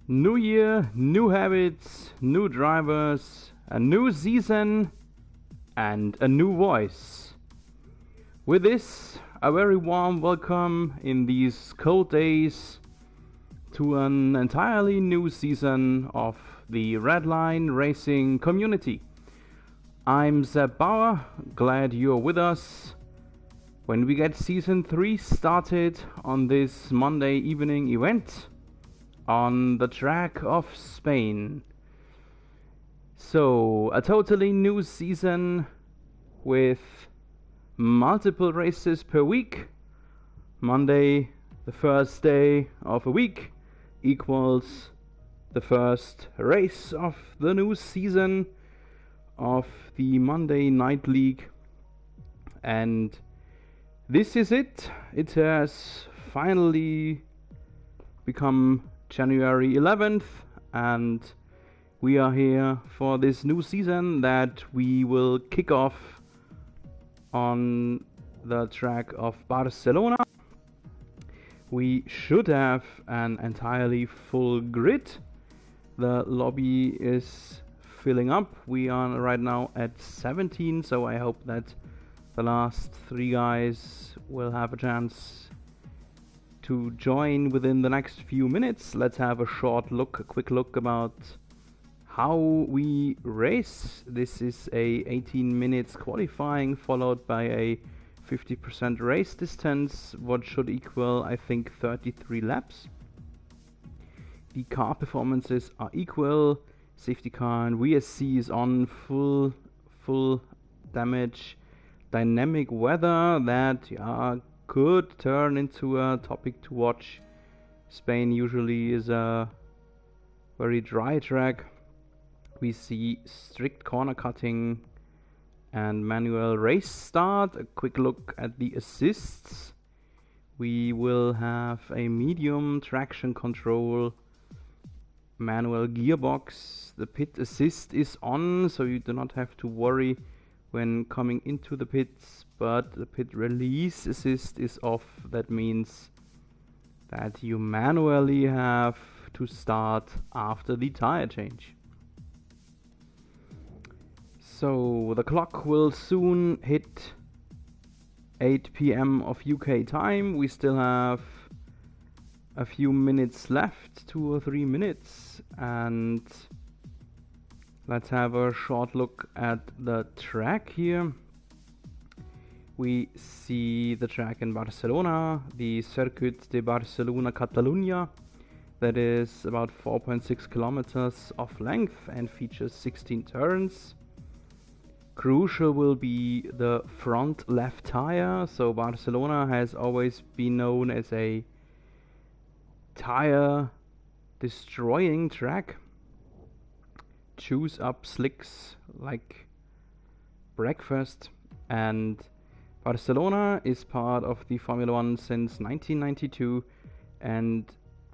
New year, new habits, new drivers, a new season, and a new voice. With this, a very warm welcome in these cold days to an entirely new season of the Redline Racing community. I'm Seb Bauer, glad you're with us when we get Season 3 started on this Monday evening event on the track of Spain. So, a totally new season with multiple races per week. Monday, the first day of a week, equals the first race of the new season of the Monday Night League. And this is it. It has finally become January 11th, and we are here for this new season that we will kick off on the track of Barcelona. We should have an entirely full grid. The lobby is filling up. We are right now at 17, so I hope that the last three guys will have a chance to join within the next few minutes. Let's have a quick look about how we race. This is a 18 minutes qualifying followed by a 50% race distance, what should equal, I think, 33 laps. The car performances are equal. Safety car and VSC is on full damage. Dynamic weather that could turn into a topic to watch. Spain usually is a very dry track. We see strict corner cutting and manual race start. A quick look at the assists. We will have a medium traction control, manual gearbox. The pit assist is on, so you do not have to worry when coming into the pits, but the pit release assist is off. That means that you manually have to start after the tire change. So the clock will soon hit 8 PM of UK time. We still have a few minutes left, 2 or 3 minutes, and let's have a short look at the track here. We see the track in Barcelona, the Circuit de Barcelona Catalunya, that is about 4.6 kilometers of length and features 16 turns. Crucial will be the front left tire. So Barcelona has always been known as a tire destroying track. Chews up slicks like breakfast, and Barcelona is part of the Formula 1 since 1992 and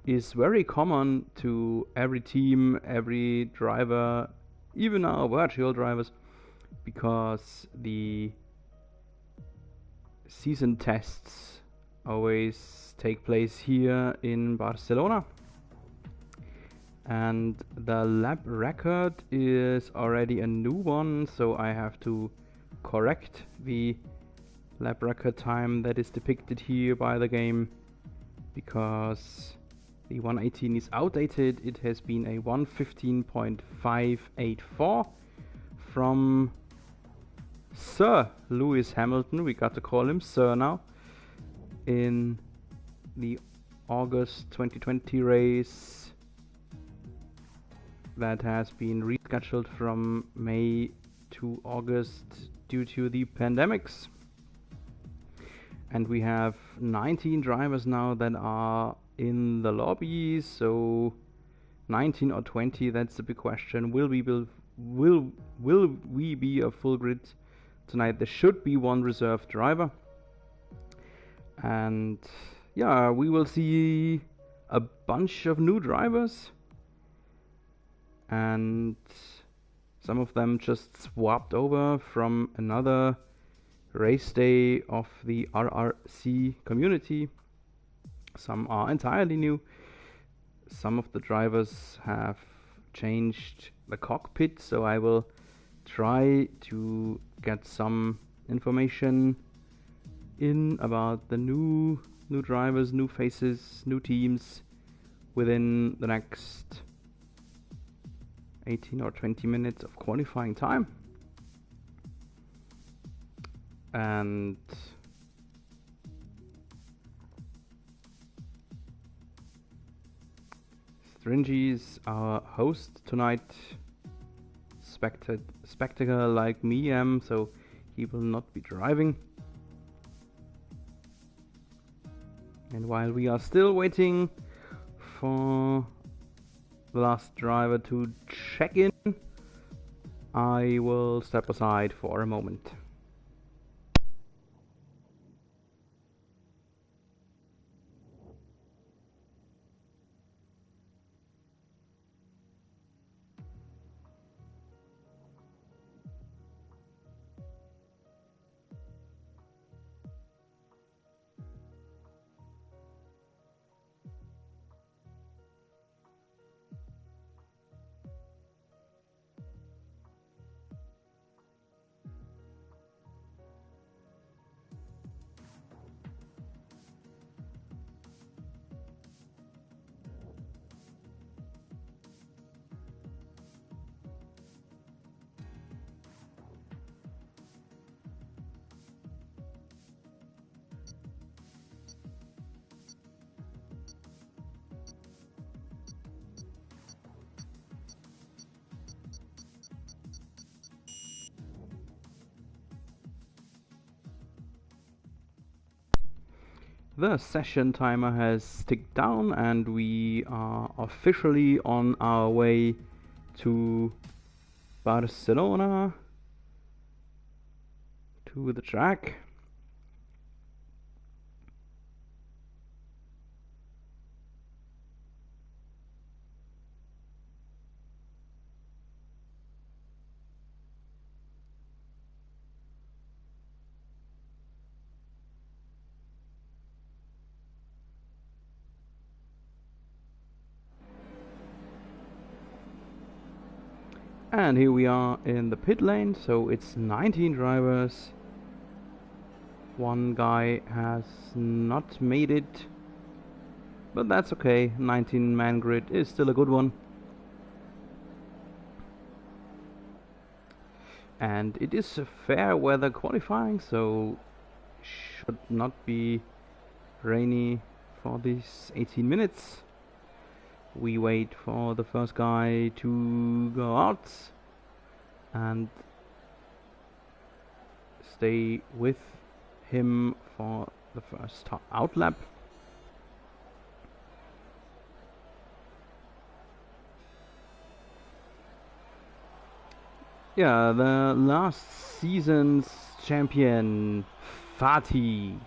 is very common to every team, every driver, even our virtual drivers, because the season tests always take place here in Barcelona. And the lap record is already a new one, so I have to correct the lap record time that is depicted here by the game, because the 118 is outdated. It has been a 1:15.584 from Sir Lewis Hamilton. We got to call him Sir now, in the August 2020 race that has been rescheduled from May to August due to the pandemics. And we have 19 drivers now that are in the lobby, so 19 or 20, that's the big question. Will we be a full grid tonight? There should be one reserve driver, and yeah, we will see a bunch of new drivers, and some of them just swapped over from another race day of the RRC community. Some are entirely new. some of the drivers have changed the cockpit, so I will try to get some information in about the new drivers, new faces, new teams within the next 18 or 20 minutes of qualifying time. And Stringy's our host tonight, spectator like me am, so he will not be driving. And while we are still waiting for the last driver to check in, I will step aside for a moment. The session timer has ticked down and we are officially on our way to Barcelona, to the track. And here we are in the pit lane, so it's 19 drivers. One guy has not made it, but that's okay. 19-man grid is still a good one. And it is a fair weather qualifying, so should not be rainy for these 18 minutes. We wait for the first guy to go out and stay with him for the first out lap. Yeah, the last season's champion Fatih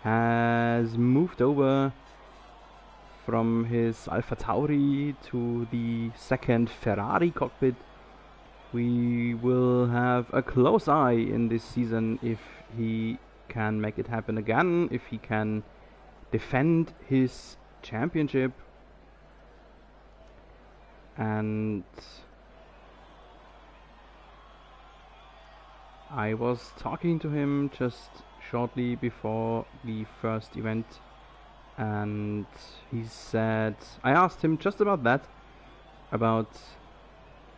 has moved over from his Alpha Tauri to the second Ferrari cockpit. We will have a close eye in this season if he can make it happen again, if he can defend his championship. And I was talking to him just shortly before the first event, and he said, I asked him just about that, about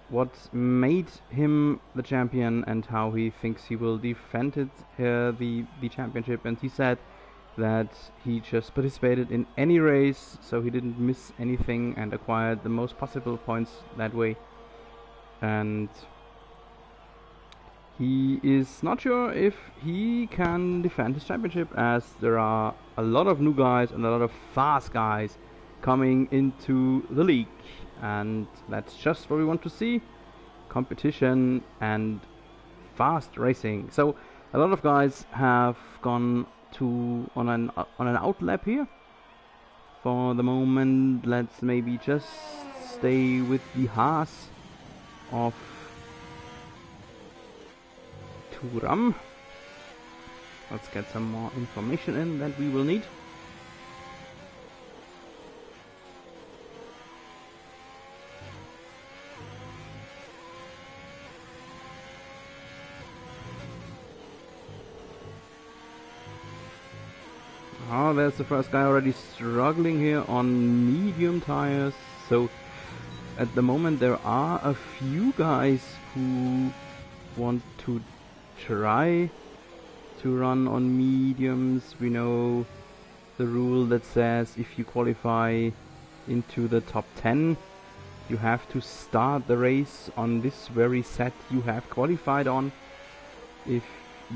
what made him the champion and how he thinks he will defend it, the championship, and he said that he just participated in any race, so he didn't miss anything and acquired the most possible points that way. And he is not sure if he can defend his championship, as there are a lot of new guys and a lot of fast guys coming into the league, and that's just what we want to see: competition and fast racing. So a lot of guys have gone to on an out lap here. For the moment, let's maybe just stay with the Haas of Turam. Let's get some more information in that we will need. Oh, there's the first guy already struggling here on medium tires. So at the moment there are a few guys who want to try to run on mediums. We know the rule that says if you qualify into the top 10, you have to start the race on this very set you have qualified on. If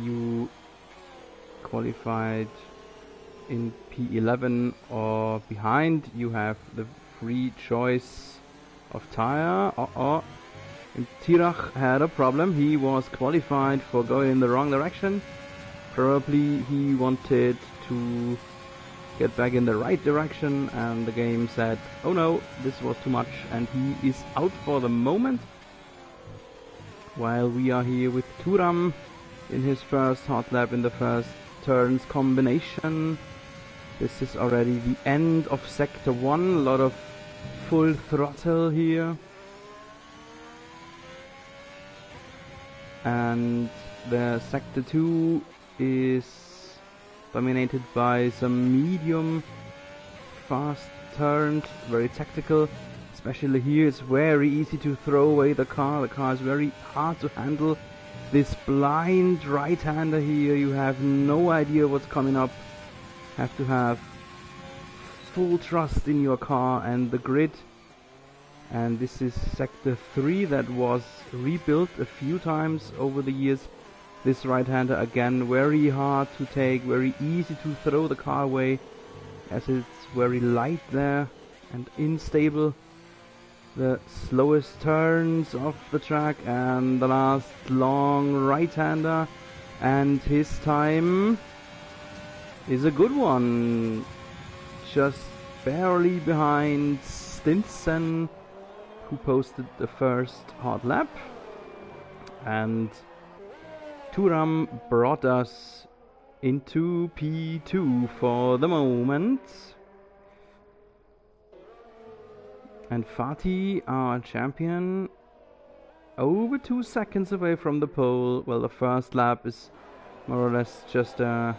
you qualified in P11 or behind, you have the free choice of tire. And Tirach had a problem. He was qualified for going in the wrong direction. Probably he wanted to get back in the right direction, and the game said, oh no, this was too much, and he is out for the moment. While we are here with Thuram in his first hot lap in the first turns combination. This is already the end of sector 1, a lot of full throttle here. And the sector 2 is dominated by some medium fast turns, very tactical. Especially here it's very easy to throw away the car is very hard to handle. This blind right-hander here, you have no idea what's coming up. Have to have full trust in your car and the grid. And this is sector 3 that was rebuilt a few times over the years. This right-hander again very hard to take, very easy to throw the car away as it's very light there and unstable. The slowest turns of the track and the last long right-hander, and his time is a good one, just barely behind Stinson, who posted the first hot lap. And Thuram brought us into P2 for the moment. And Fatih, our champion, over 2 seconds away from the pole. Well, the first lap is more or less just a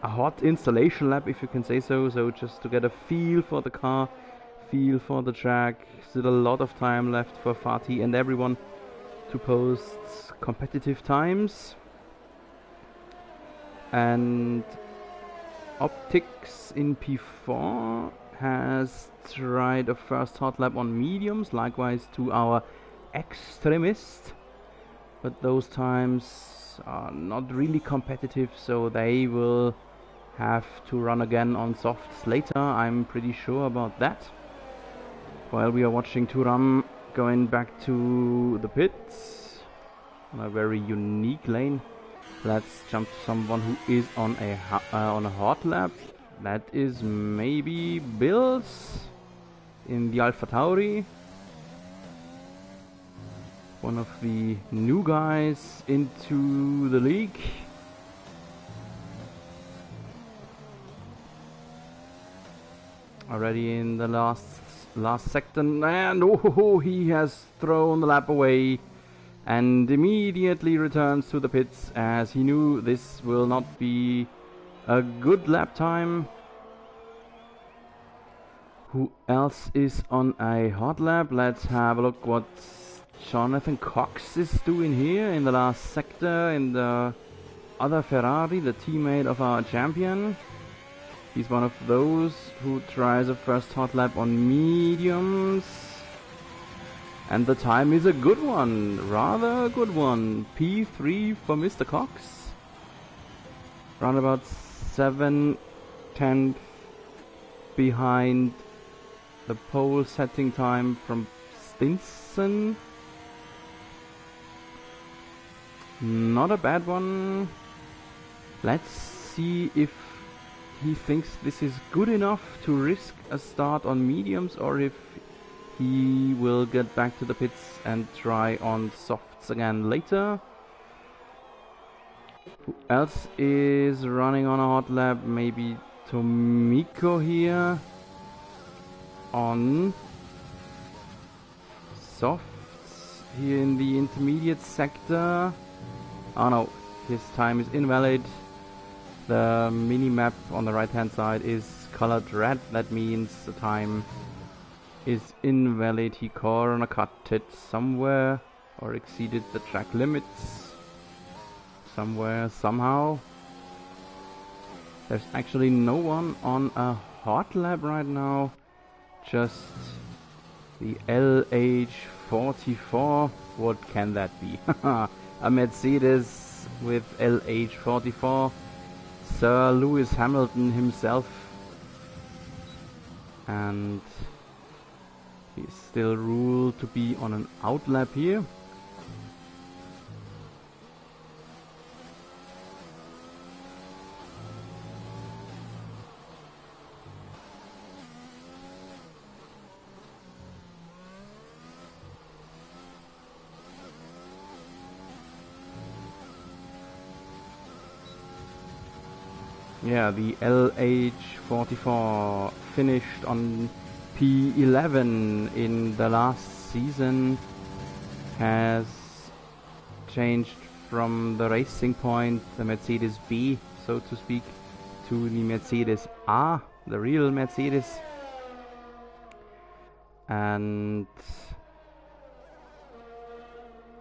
hot installation lap, if you can say so. So just to get a feel for the car, feel for the track. Still a lot of time left for Fatih and everyone to post competitive times. And Optics in P4 has tried a first hot lap on mediums, likewise to our Extremist, but those times are not really competitive, so they will have to run again on softs later, I'm pretty sure about that. While we are watching Thuram going back to the pits on a very unique lane. Let's jump to someone who is on a hot lap. That is maybe Bills in the Alpha Tauri. One of the new guys into the league. Already in the last sector, and oh, he has thrown the lap away. And immediately returns to the pits as he knew this will not be a good lap time. Who else is on a hot lap? Let's have a look what Jonathan Cox is doing here in the last sector in the other Ferrari, the teammate of our champion. He's one of those who tries a first hot lap on mediums. And the time is a good one, rather a good one. P3 for Mr. Cox. Round about 7/10 behind the pole setting time from Stinson. Not a bad one. Let's see if he thinks this is good enough to risk a start on mediums, or if he will get back to the pits and try on softs again later. Who else is running on a hot lap? Maybe Tomiko here on softs here in the intermediate sector. Oh no, his time is invalid. The mini-map on the right-hand side is colored red. That means the time is invalid. He corner cut it somewhere or exceeded the track limits somewhere, somehow. There's actually no one on a hot lap right now, just the LH44. What can that be? A Mercedes with LH44. Sir Lewis Hamilton himself. And he's still ruled to be on an outlap here. Yeah, the LH44 finished on P11 in the last season, has changed from the Racing Point, the Mercedes B, so to speak, to the Mercedes A, the real Mercedes. And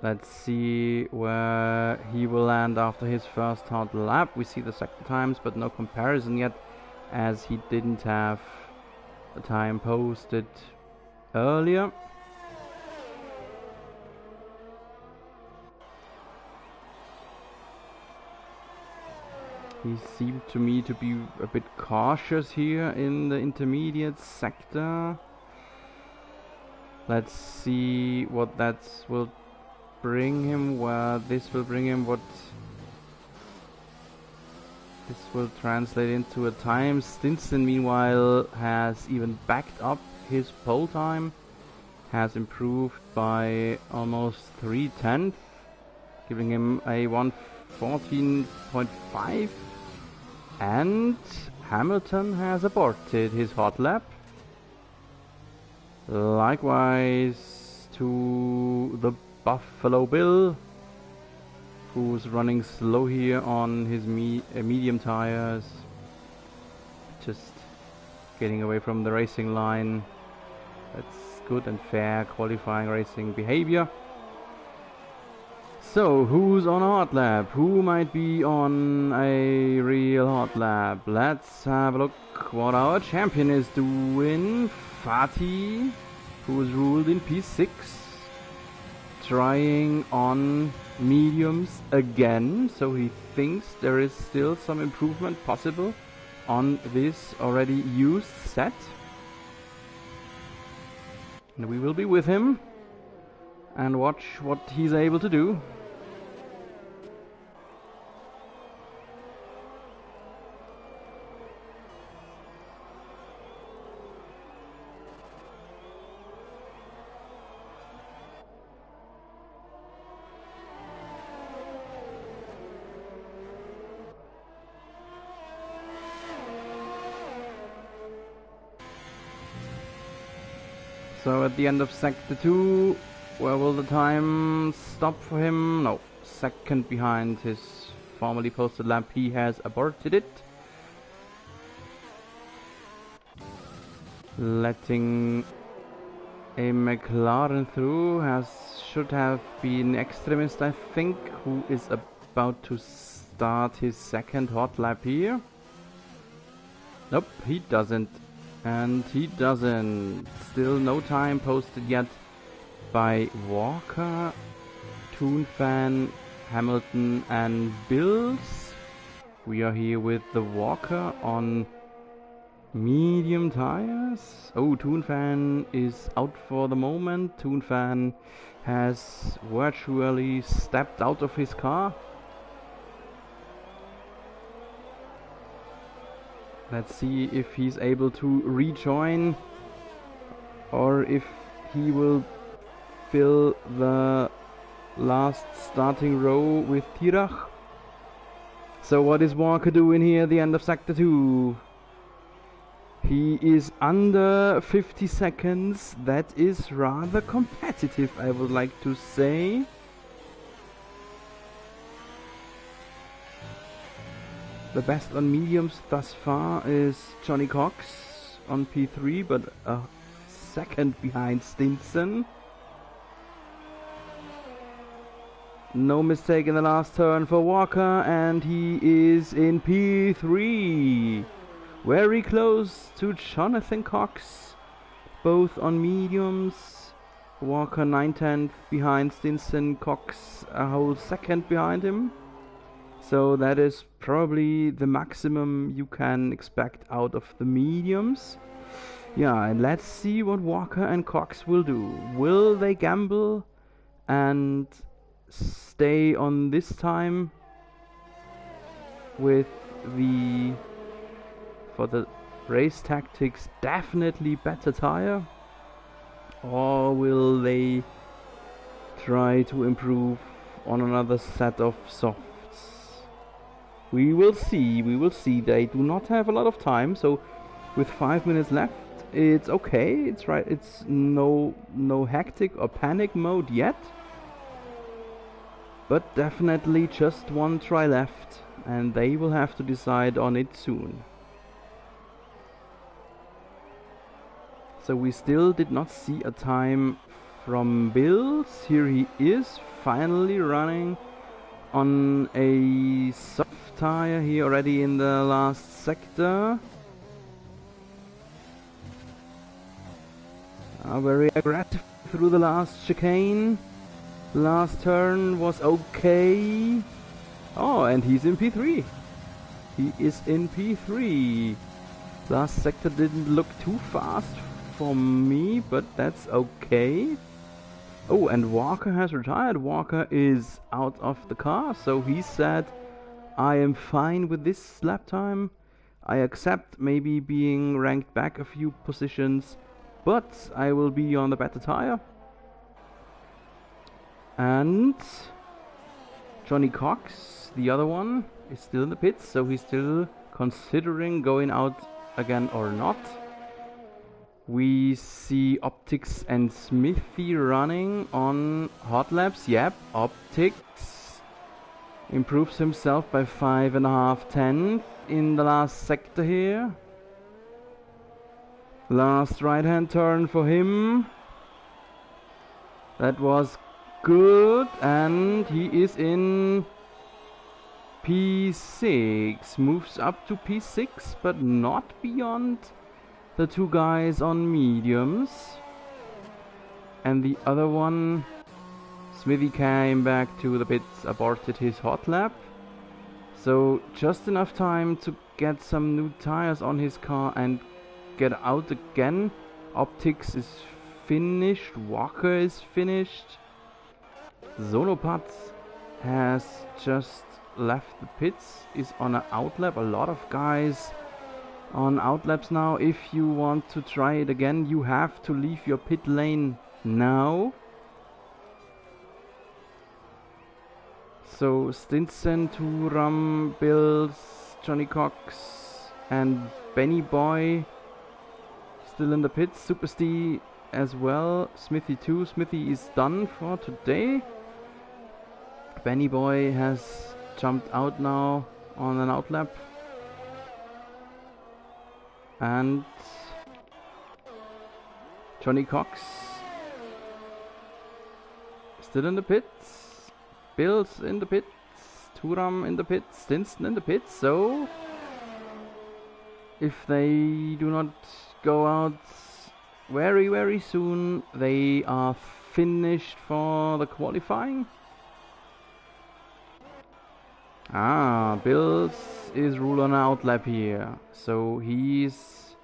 let's see where he will land after his first hot lap. We see the sector times, but no comparison yet, as he didn't have the time posted earlier. He seemed to me to be a bit cautious here in the intermediate sector. Let's see what that will bring him, where this will bring him, what this will translate into a time. Stinson meanwhile has even backed up his pole time, has improved by almost 3/10, giving him a 1:14.5, and Hamilton has aborted his hot lap. Likewise to the Buffalo Bill, who's running slow here on his medium tires, just getting away from the racing line. That's good and fair qualifying racing behavior. So, who's on a hot lap? Who might be on a real hot lap? Let's have a look what our champion is doing. Fatih, who is ruled in P6, trying on mediums again, so he thinks there is still some improvement possible on this already used set. And we will be with him and watch what he's able to do. So at the end of sector 2, where will the time stop for him? No, second behind his formerly posted lap. He has aborted it, letting a McLaren through. Should have been Extremist, I think, who is about to start his second hot lap here. Nope, he doesn't. And he doesn't. Still no time posted yet by Walker, Toonfan, Hamilton and Bills. We are here with the Walker on medium tires. Oh, Toonfan is out for the moment. Toonfan has virtually stepped out of his car. Let's see if he's able to rejoin, or if he will fill the last starting row with Tirach. So what is Walker doing here at the end of sector 2? He is under 50 seconds. That is rather competitive, I would like to say. The best on mediums thus far is Johnny Cox on P3, but a second behind Stinson. No mistake in the last turn for Walker, and he is in P3. Very close to Jonathan Cox, both on mediums. Walker 9/10 behind Stinson, Cox a whole second behind him. So that is probably the maximum you can expect out of the mediums. Yeah, and let's see what Walker and Cox will do. Will they gamble and stay on this time with the, for the race tactics, definitely better tire? Or will they try to improve on another set of softs? We will see, we will see. They do not have a lot of time, so with 5 minutes left, it's okay. It's right, it's no hectic or panic mode yet. But definitely just one try left, and they will have to decide on it soon. So we still did not see a time from Bills. Here he is, finally running on a soft tire here already in the last sector. Very aggressive through the last chicane. Last turn was okay. Oh, and he's in P3. He is in P3. Last sector didn't look too fast for me, but that's okay. Oh, and Walker has retired. Walker is out of the car, so he said, I am fine with this lap time. I accept maybe being ranked back a few positions, but I will be on the better tire. And Johnny Cox, the other one, is still in the pits, so he's still considering going out again or not. We see Optics and Smithy running on hot laps. Yep, Optics improves himself by 5.5 tenths in the last sector here. Last right-hand turn for him. That was good, and he is in P6. Moves up to P6, but not beyond the two guys on mediums. And the other one, Smithy, came back to the pits, aborted his hot lap. So just enough time to get some new tires on his car and get out again. Optics is finished, Walker is finished. Zonopad has just left the pits, is on an outlap. A lot of guys on outlaps now. If you want to try it again, you have to leave your pit lane now. So Stinson, Turam, Bills, Johnny Cox and Benny Boy still in the pits. Super Steve as well. Smithy too. Smithy is done for today. Benny Boy has jumped out now on an outlap. And Johnny Cox still in the pits. Bills in the pits. Turam in the pits. Stinson in the pits. So if they do not go out very soon, they are finished for the qualifying. Bills is ruled on an outlap here, so he's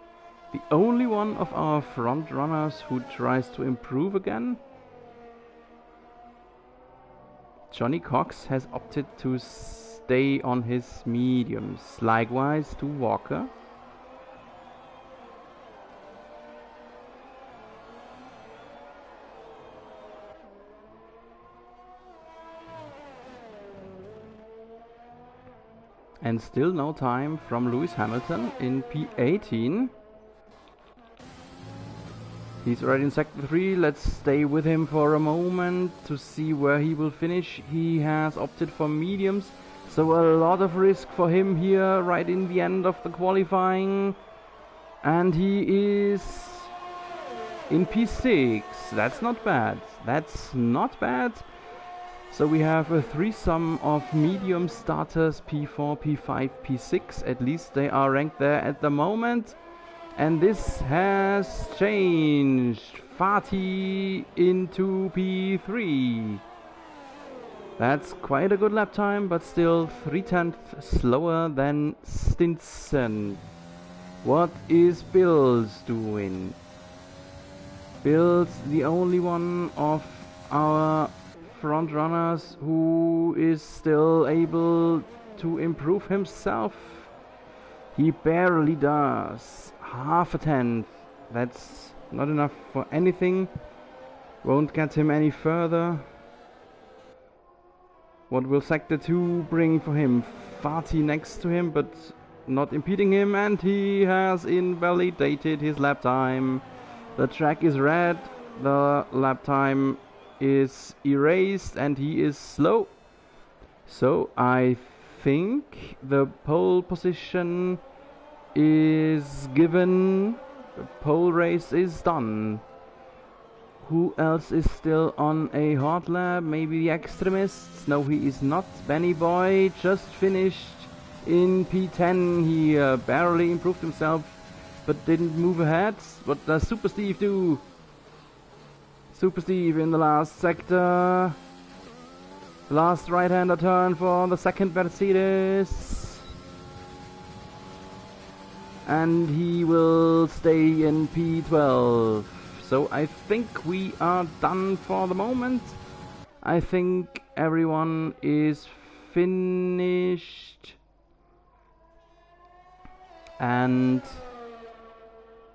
the only one of our front runners who tries to improve again. Johnny Cox has opted to stay on his mediums, likewise to Walker. And still no time from Lewis Hamilton in P18. He's already in sector 3. Let's stay with him for a moment to see where he will finish. He has opted for mediums. So a lot of risk for him here right in the end of the qualifying. And he is in P6. That's not bad. That's not bad. So we have a threesome of medium starters, P4, P5, P6. At least they are ranked there at the moment. And this has changed. Fatih into P3. That's quite a good lap time, but still 3/10 slower than Stinson. What is Bill's doing? Bill's the only one of our front runners who is still able to improve himself. He barely does. Half a tenth. That's not enough for anything. Won't get him any further. What will Sector 2 bring for him? Fatih next to him, but not impeding him, and he has invalidated his lap time. The track is red, the lap time is erased, and he is slow. So I think the pole position is given. The pole race is done. Who else is still on a hot lap? Maybe the extremists? No, he is not. Benny Boy just finished in P10 here. Barely improved himself, but didn't move ahead. What does Super Steve do? Super Steve in the last sector. Last right-hander turn for the second Mercedes. And he will stay in P12. So I think we are done for the moment. I think everyone is finished. And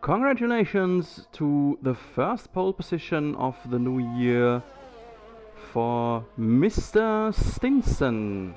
congratulations to the first pole position of the new year for Mr. Stinson.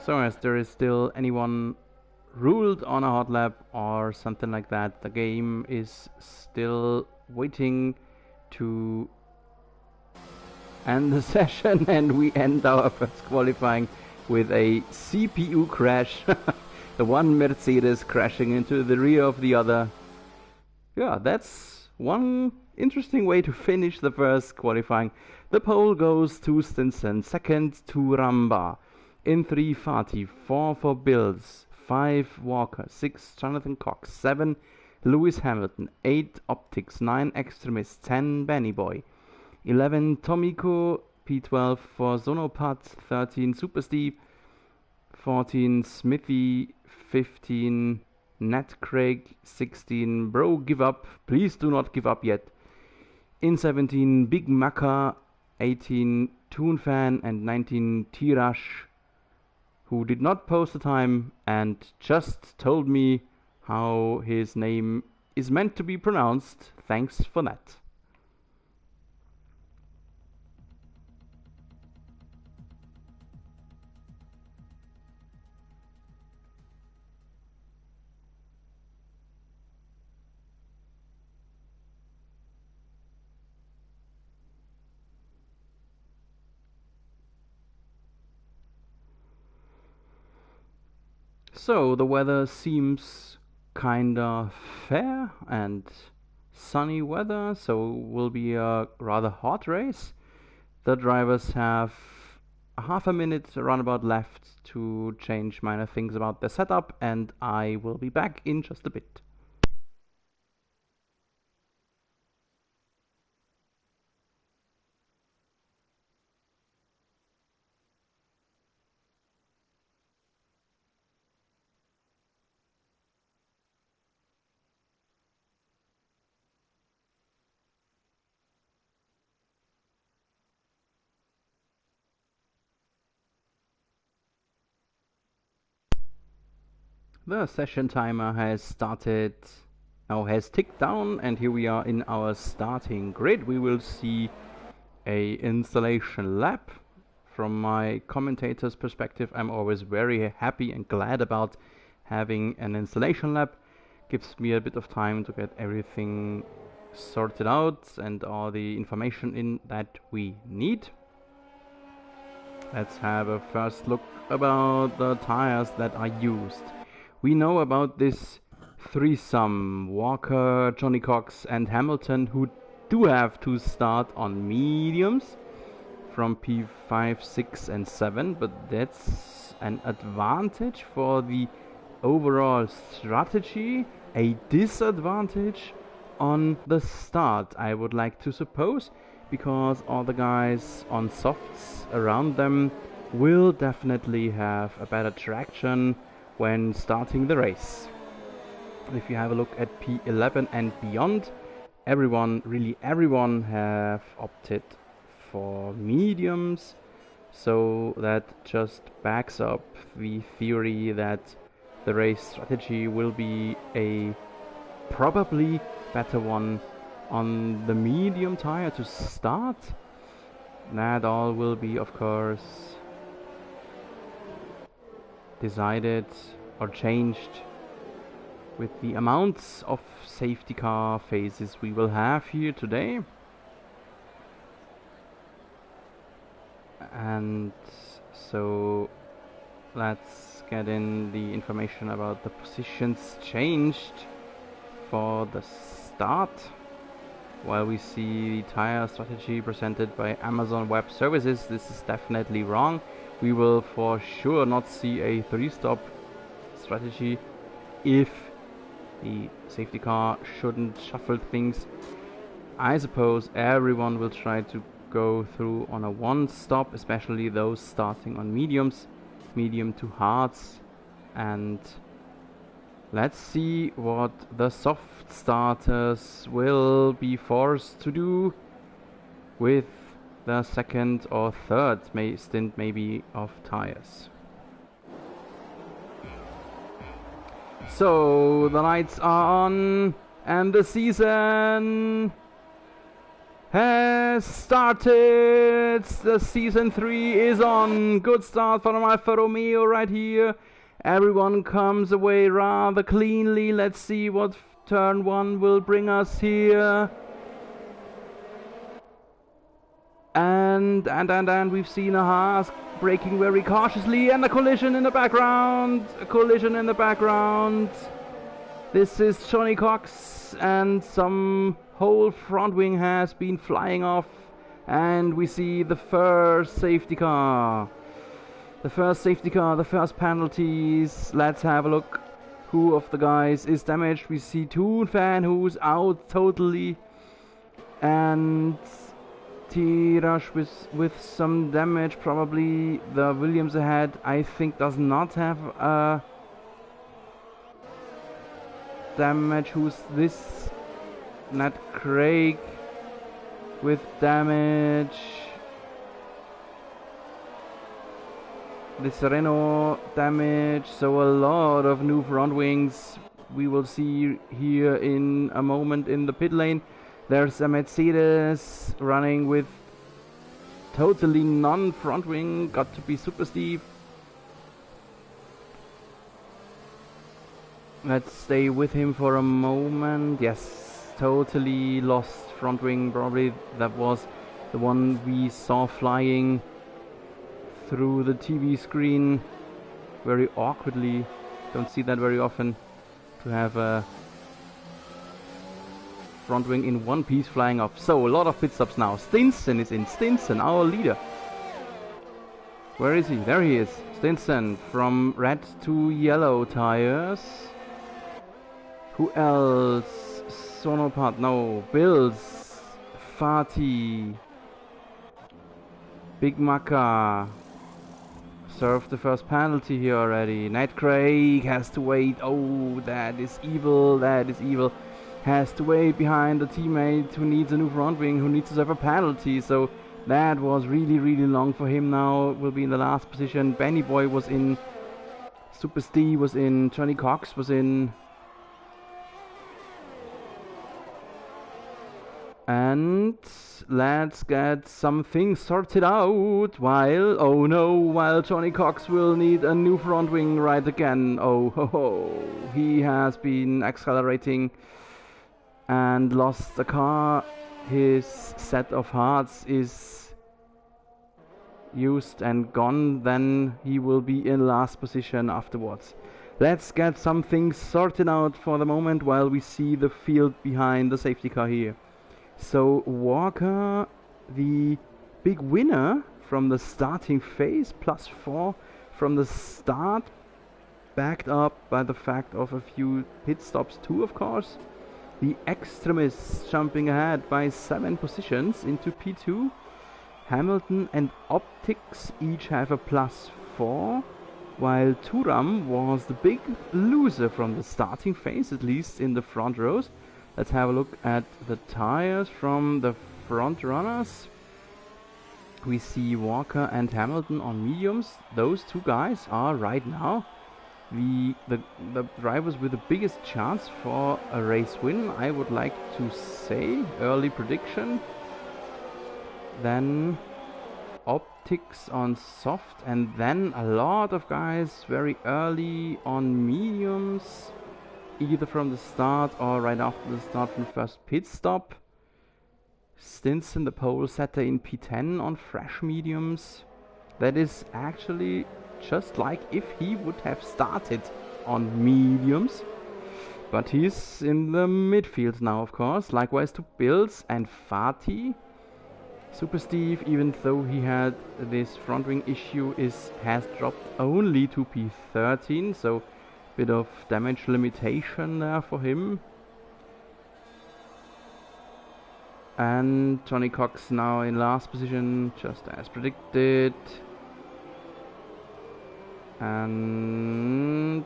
So as there is still anyone ruled on a hot lap or something like that, the game is still waiting to end the session, and we end our first qualifying with a CPU crash. The one Mercedes crashing into the rear of the other. Yeah, that's one interesting way to finish the first qualifying. The pole goes to Stinson, second to Ramba. In 3, Fatih, 4 for Bills, 5 Walker, 6 Jonathan Cox, 7 Lewis Hamilton, 8 Optics, 9 Extremist, 10 Benny Boy, 11 Tomiko, P12 for Zonopat, 13 Super Steve, 14 Smithy, 15 Nat Craig, 16 Bro Give Up, please do not give up yet. In 17 Big Macca, 18 Toon Fan, and 19 Tirash, who did not post the time and just told me how his name is meant to be pronounced. Thanks for that. So the weather seems kinda fair and sunny weather, so will be a rather hot race. The drivers have half a minute roundabout left to change minor things about the setup, and I will be back in just a bit. The session timer has started, now has ticked down, and here we are in our starting grid. We will see a installation lab. From my commentator's perspective, I'm always very happy and glad about having an installation lab. Gives me a bit of time to get everything sorted out and all the information in that we need. Let's have a first look about the tires that are used. We know about this threesome, Walker, Johnny Cox and Hamilton, who do have to start on mediums from P5, 6 and 7, but that's an advantage for the overall strategy, a disadvantage on the start, I would like to suppose, because all the guys on softs around them will definitely have a better traction when starting the race. If you have a look at P11 and beyond, really everyone have opted for mediums, so that just backs up the theory that the race strategy will be a probably better one on the medium tire to start. That all will be, of course, decided or changed with the amounts of safety car phases we will have here today. And so let's get in the information about the positions changed for the start. While we see the tire strategy presented by Amazon Web Services, this is definitely wrong. We will for sure not see a 3-stop strategy if the safety car shouldn't shuffle things. I suppose everyone will try to go through on a 1-stop, especially those starting on mediums, medium to hards, and let's see what the soft starters will be forced to do with the second or third stint maybe of tires. So the lights are on and the season has started. The season 3 is on. Good start from Alfa Romeo right here. Everyone comes away rather cleanly. Let's see what turn 1 will bring us here. And we've seen a Haas braking very cautiously, and a collision in the background. A collision in the background. This is Johnny Cox, and some whole front wing has been flying off, and we see the first safety car. The first safety car, the first penalties. Let's have a look who of the guys is damaged. We see Toon Fan, who's out totally, and T-Rush with some damage. Probably the Williams ahead, I think, does not have a damage. Who's this? Nat Craig with damage. This Renault damage. So a lot of new front wings we will see here in a moment in the pit lane. There's a Mercedes running with totally non-front wing. Got to be super steep. Let's stay with him for a moment. Yes, totally lost front wing. Probably that was the one we saw flying through the TV screen very awkwardly. Don't see that very often, to have a front wing in one piece flying off. So a lot of pit stops now. Stinson is in. Stinson, our leader. Where is he? There he is. Stinson from red to yellow tires. Who else? Sonopart, no. Bills. Fatih. Big Maka. Served the first penalty here already. Nat Craig has to wait. Oh, that is evil. That is evil. Has to wait behind a teammate who needs a new front wing, who needs to serve a penalty. So that was really, really long for him now. Will be in the last position. Benny Boy was in Super Steve was in, Johnny Cox was in. And let's get something sorted out while, oh no, while Johnny Cox will need a new front wing right again. Oh ho ho, he has been accelerating and lost the car. His set of hearts is used and gone, then he will be in last position afterwards. Let's get something sorted out for the moment while we see the field behind the safety car here. So Walker, the big winner from the starting phase, +4 from the start, backed up by the fact of a few pit stops too, of course. The Extremists jumping ahead by 7 positions into P2. Hamilton and Optics each have a +4, while Thuram was the big loser from the starting phase, at least in the front rows. Let's have a look at the tires from the front runners. We see Walker and Hamilton on mediums. Those two guys are right now the drivers with the biggest chance for a race win, I would like to say. Early prediction. Then Optics on soft, and then a lot of guys very early on mediums, either from the start or right after the start from the first pit stop. Stinson, the pole setter, in P10 on fresh mediums. That is actually just like if he would have started on mediums. But he's in the midfield now, of course. Likewise to Bills and Fatih. Super Steve, even though he had this front wing issue, has dropped only to P13, so bit of damage limitation there for him. And Johnny Cox now in last position, just as predicted. And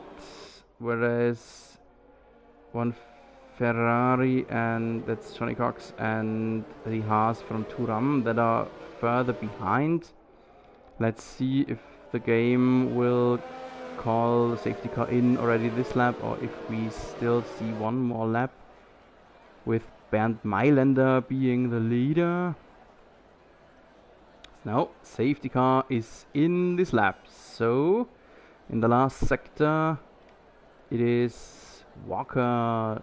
whereas one Ferrari, and that's Johnny Cox, and the Haas from Thuram that are further behind. Let's see if the game will call the safety car in already this lap, or if we still see one more lap with Bernd Mailänder being the leader. No, safety car is in this lap. So in the last sector it is Walker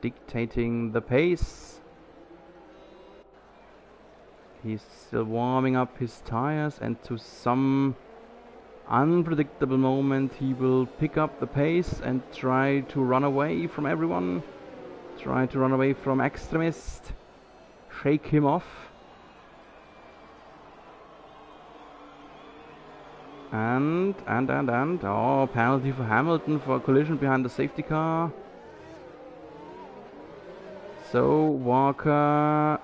dictating the pace. He's still warming up his tires, and to some unpredictable moment he will pick up the pace and try to run away from everyone. Try to run away from Extremist. Shake him off. And oh, penalty for Hamilton for a collision behind the safety car. So Walker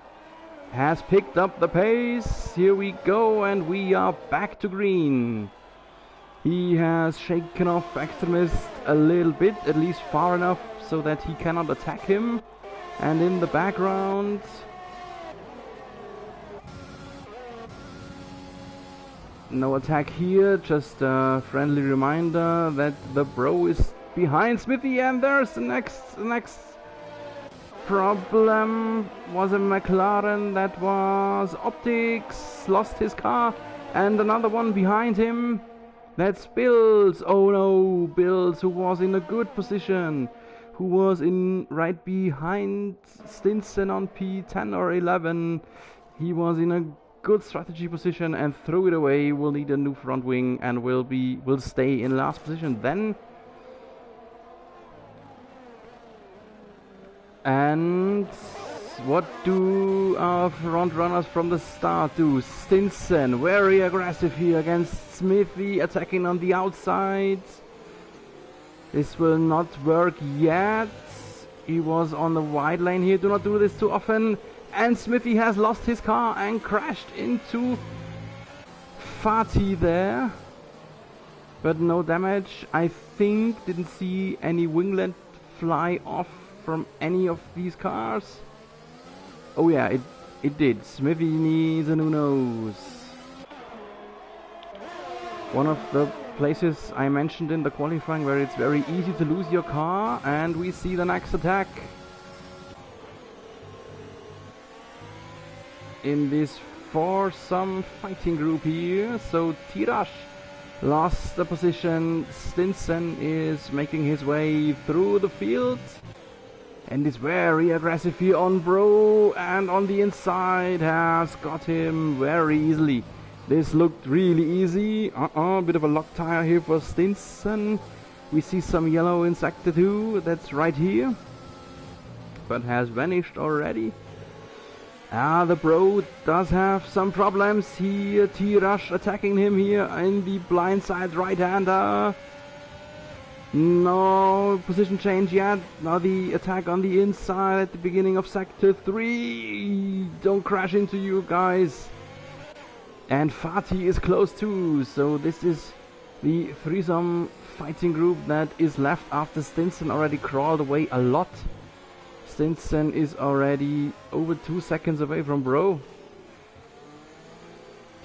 has picked up the pace. Here we go, and we are back to green. He has shaken off Extremist a little bit, at least far enough so that he cannot attack him. And in the background, no attack here, just a friendly reminder that the bro is behind Smithy, and there's the next problem. Was a McLaren, that was Optics, lost his car, and another one behind him. That's Bills. Oh no, Bills, who was in a good position, who was in right behind Stinson on P10 or 11. He was in a good strategy position and threw it away. Will need a new front wing and will stay in last position then. And what do our front runners from the start do? Stinson, very aggressive here against Smithy, attacking on the outside. This will not work yet. He was on the wide lane here. Do not do this too often. And Smithy has lost his car and crashed into Fatih there. But no damage. I think didn't see any winglet fly off from any of these cars. Oh yeah, it did. Smithy needs a new nose. One of the places I mentioned in the qualifying where it's very easy to lose your car, and we see the next attack in this foursome fighting group here. So Tirash lost the position. Stinson is making his way through the field and is very aggressive here on Bro, and on the inside has got him very easily. This looked really easy. Bit of a lock tire here for Stinson. We see some yellow in sector 2, that's right here, but has vanished already. The Bro does have some problems here. T-Rush attacking him here in the blindside right-hander. No position change yet. Now the attack on the inside at the beginning of sector 3. Don't crash into you guys. And Fatih is close too. So this is the threesome fighting group that is left after Stinson already crawled away a lot. Stinson is already over 2 seconds away from Bro.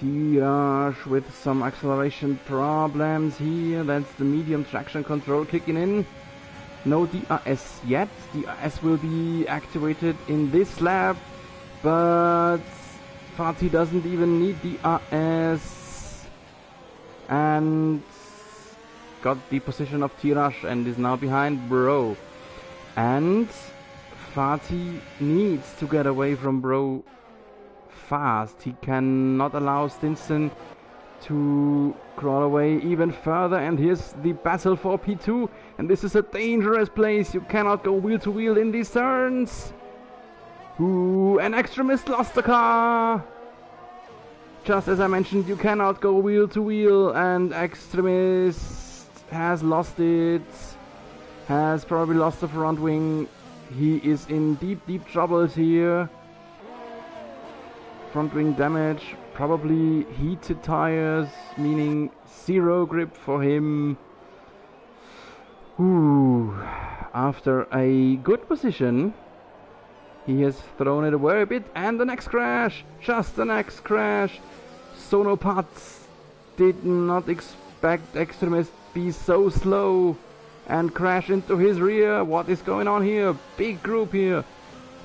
Tirash with some acceleration problems here. That's the medium traction control kicking in. No DRS yet. DRS will be activated in this lap, but Fatih doesn't even need DRS and got the position of Tirash and is now behind Bro. And Fatih needs to get away from Bro fast. He cannot allow Stinson to crawl away even further, and here's the battle for P2, and this is a dangerous place. You cannot go wheel to wheel in these turns. Ooh, an extremist lost the car. Just as I mentioned, you cannot go wheel to wheel, and extremist has lost it. Has probably lost the front wing. He is in deep troubles here. Front wing damage, probably heated tires, meaning zero grip for him. Ooh. After a good position, he has thrown it away a bit, and the next crash, just the next crash. Sonopat did not expect Extremist be so slow and crash into his rear. What is going on here? Big group here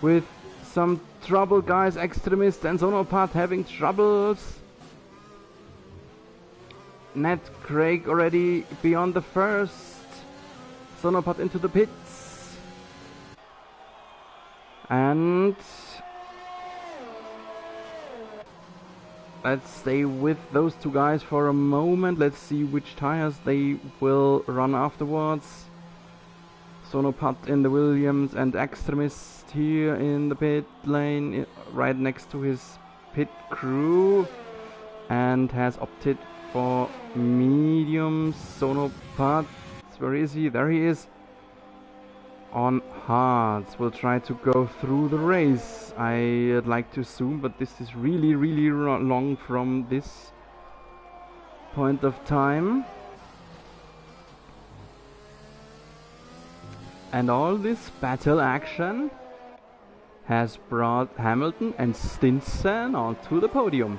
with some trouble, guys. Extremist and Sonopat having troubles. Ned Craig already beyond the first. Sonopat into the pits. And let's stay with those two guys for a moment. Let's see which tires they will run afterwards. Sonopat in the Williams and Extremist here in the pit lane, right next to his pit crew, and has opted for mediums. Sonopat, where is he? There he is. On hards, will try to go through the race. I'd like to zoom, but this is really long from this point of time. And all this battle action has brought Hamilton and Stinson onto the podium.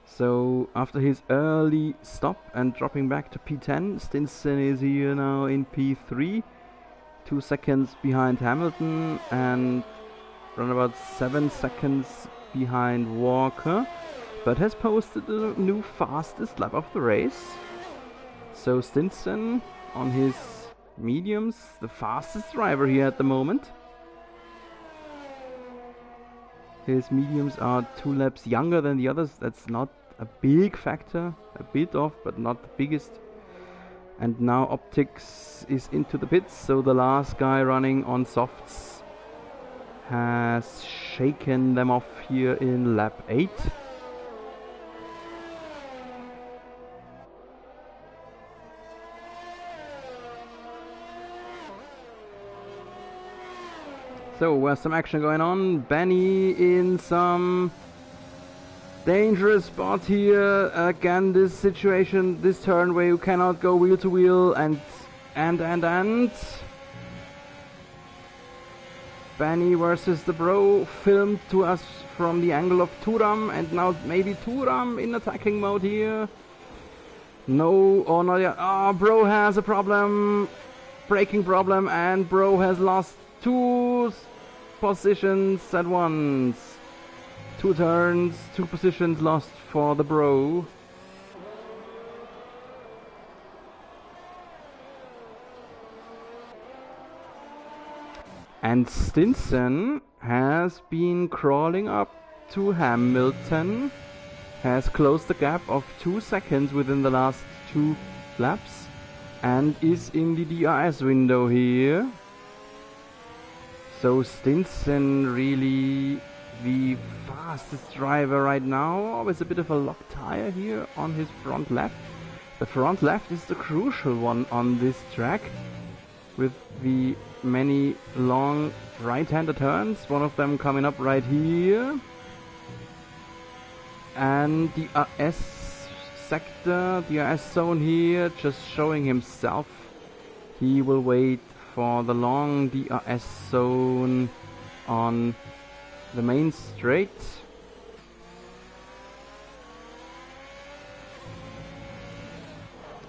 So after his early stop and dropping back to P10, Stinson is here now in P3, 2 seconds behind Hamilton and around about 7 seconds behind Walker, but has posted the new fastest lap of the race. So Stinson on his mediums, the fastest driver here at the moment. His mediums are 2 laps younger than the others. That's not a big factor, a bit off, but not the biggest. And now Optics is into the pits, so the last guy running on softs has shaken them off here in lap 8. So there's some action going on. Benny in some dangerous spot here. Again, this situation, this turn where you cannot go wheel to wheel, and Benny versus the Bro, filmed to us from the angle of Turam, and now maybe Turam in attacking mode here. No, or not yet. Oh, Bro has a problem. Braking problem, and Bro has lost 2 positions at once. 2 turns, 2 positions lost for the Bro. And Stinson has been crawling up to Hamilton, has closed the gap of 2 seconds within the last 2 laps, and is in the DRS window here. So Stinson really the fastest driver right now, with a bit of a lock tire here on his front left. The front left is the crucial one on this track, with the many long right-hander turns, one of them coming up right here. And the RS sector, the RS zone here, just showing himself. He will wait for the long DRS zone on the main straight.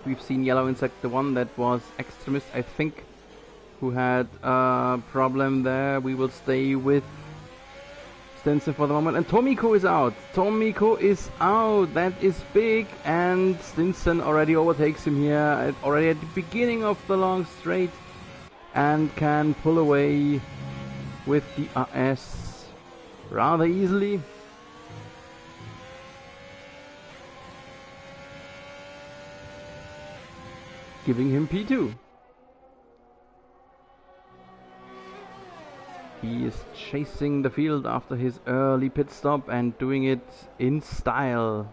We've seen yellow in sector 1, that was Extremist, I think, who had a problem there. We will stay with Stinson for the moment. And Tomiko is out. Tomiko is out. That is big. And Stinson already overtakes him here, already at the beginning of the long straight, and can pull away with the RS rather easily. Giving him P2. He is chasing the field after his early pit stop and doing it in style,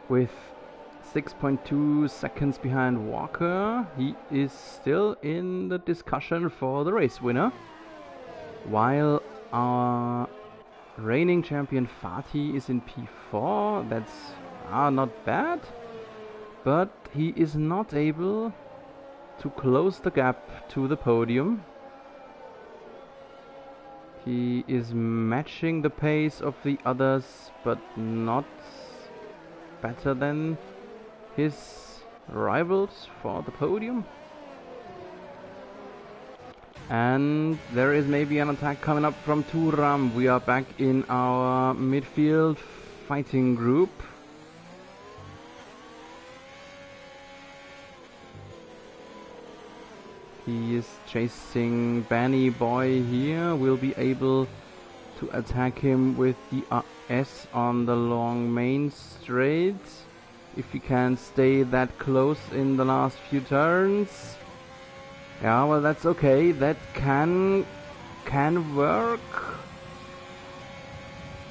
with 6.2 seconds behind Walker. He is still in the discussion for the race winner, while our reigning champion Fatih is in P4. That's not bad, but he is not able to close the gap to the podium. He is matching the pace of the others, but not better than his rivals for the podium. And there is maybe an attack coming up from Thuram. We are back in our midfield fighting group. He is chasing Benny Boy here. We'll be able to attack him with the RS on the long main straight, if he can stay that close in the last few turns. Yeah, well, that's okay. That can work.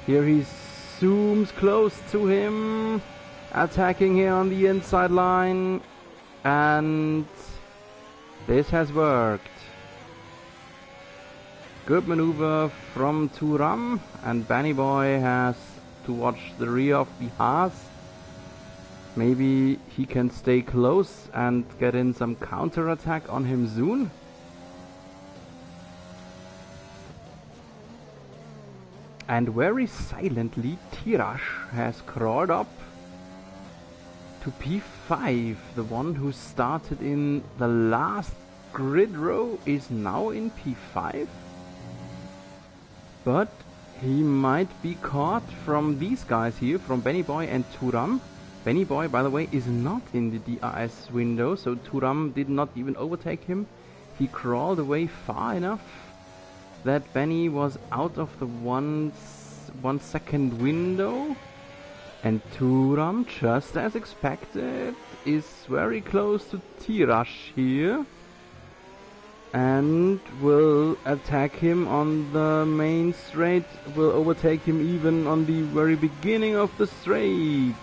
Here he zooms close to him, attacking here on the inside line, and this has worked. Good maneuver from Thuram, and Benny Boy has to watch the rear of the Haas. Maybe he can stay close and get in some counter attack on him soon. And very silently, Tirash has crawled up to P5. The one who started in the last grid row is now in P5. But he might be caught from these guys here, from Benny Boy and Thuram. Benny Boy, by the way, is not in the DRS window, so Thuram did not even overtake him. He crawled away far enough that Benny was out of the 1 second window. And Thuram, just as expected, is very close to Tirash here, and will attack him on the main straight, will overtake him even on the very beginning of the straight.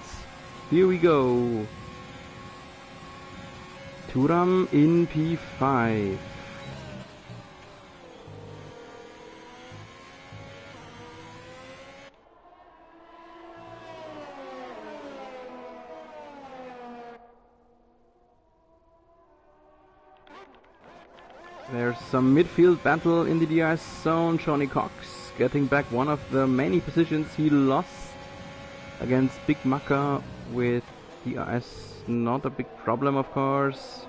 Here we go. Thuram in P5. There's some midfield battle in the DRS zone. Johnny Cox getting back one of the many positions he lost against Big Macca with DRS not a big problem, of course,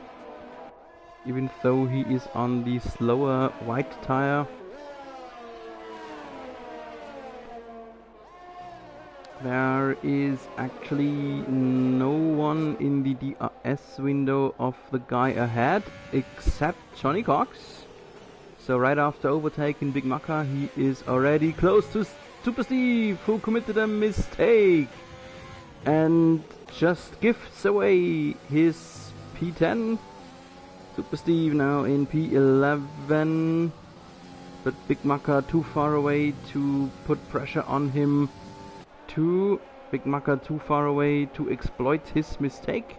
even though he is on the slower white tire. There is actually no one in the DRS window of the guy ahead except Johnny Cox. So right after overtaking Big Macca, he is already close to Super Steve, who committed a mistake and just gifts away his P10. Super Steve now in P11, but Big Macca too far away to put pressure on him. Big Macca too far away to exploit his mistake.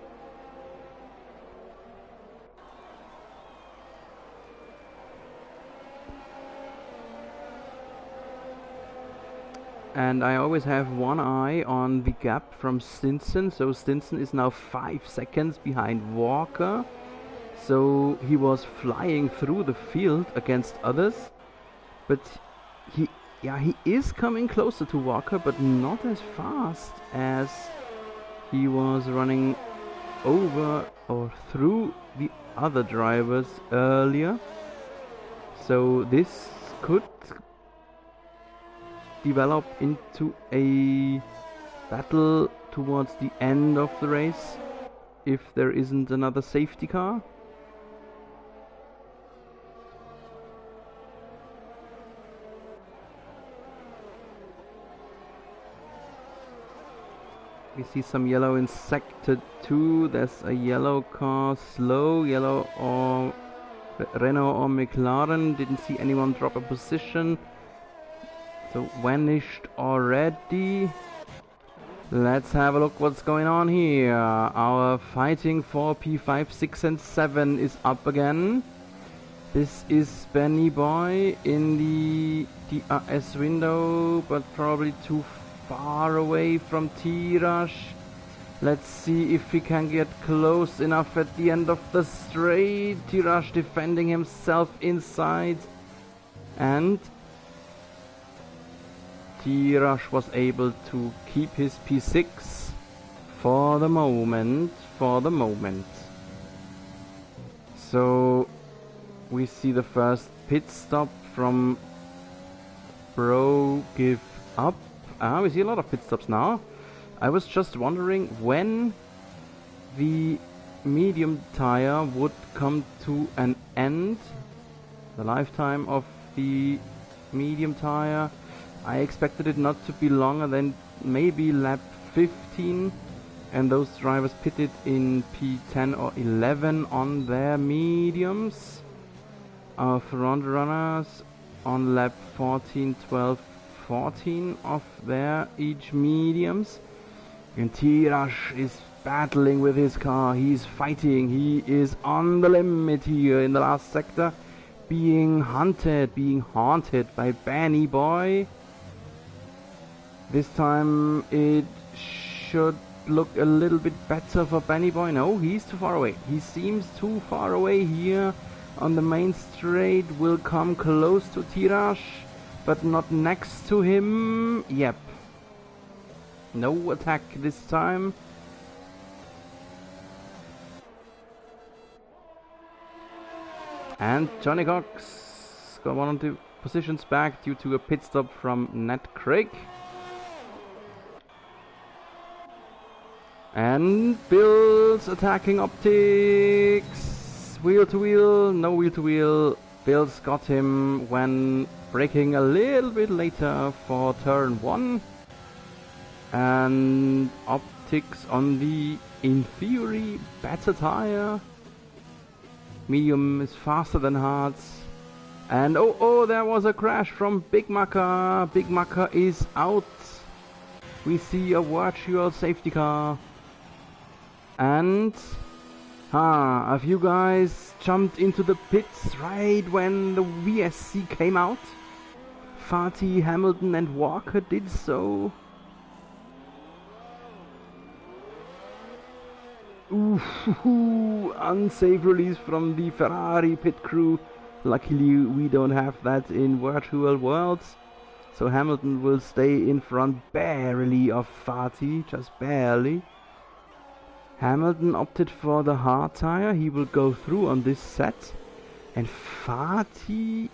And I always have one eye on the gap from Stinson. So Stinson is now 5 seconds behind Walker. So he was flying through the field against others, but he is coming closer to Walker, but not as fast as he was running over or through the other drivers earlier. So this could develop into a battle towards the end of the race if there isn't another safety car. We see some yellow in sector 2. There's a yellow car, slow, yellow or Renault or McLaren. Didn't see anyone drop a position. So vanished already. Let's have a look what's going on here. Our fighting for P5, 6 and 7 is up again. This is Benny Boy in the DRS window, but probably too far away from T-Rush. Let's see if he can get close enough at the end of the straight. T-Rush defending himself inside, and T-Rush was able to keep his P6 for the moment. So we see the first pit stop from Bro Give Up. We see a lot of pit stops now. I was just wondering when the medium tire would come to an end, the lifetime of the medium tire. I expected it not to be longer than maybe lap 15, and those drivers pitted in P10 or 11 on their mediums. Our front runners on lap 14, 12, 14 of their each mediums. And T-Rush is battling with his car. He's fighting. He is on the limit here in the last sector, being haunted by Benny Boy. This time it should look a little bit better for Benny Boy. No, he's too far away. He seems too far away here on the main straight. Will come close to T-Rush, but not next to him. Yep. No attack this time. And Johnny Cox got one or two positions back due to a pit stop from Nat Craig. And Bill's attacking optics. Wheel to wheel, no wheel to wheel. Bill's got him when braking a little bit later for turn 1. And optics on the, in theory, better tire. Medium is faster than hards. And oh, there was a crash from Big Macca. Big Macca is out. We see a virtual safety car. And a few guys jumped into the pits right when the VSC came out. Fatih, Hamilton and Walker did so. Ooh, unsafe release from the Ferrari pit crew. Luckily we don't have that in virtual worlds. So Hamilton will stay in front barely of Fatih, just barely. Hamilton opted for the hard tire. He will go through on this set. And Fatih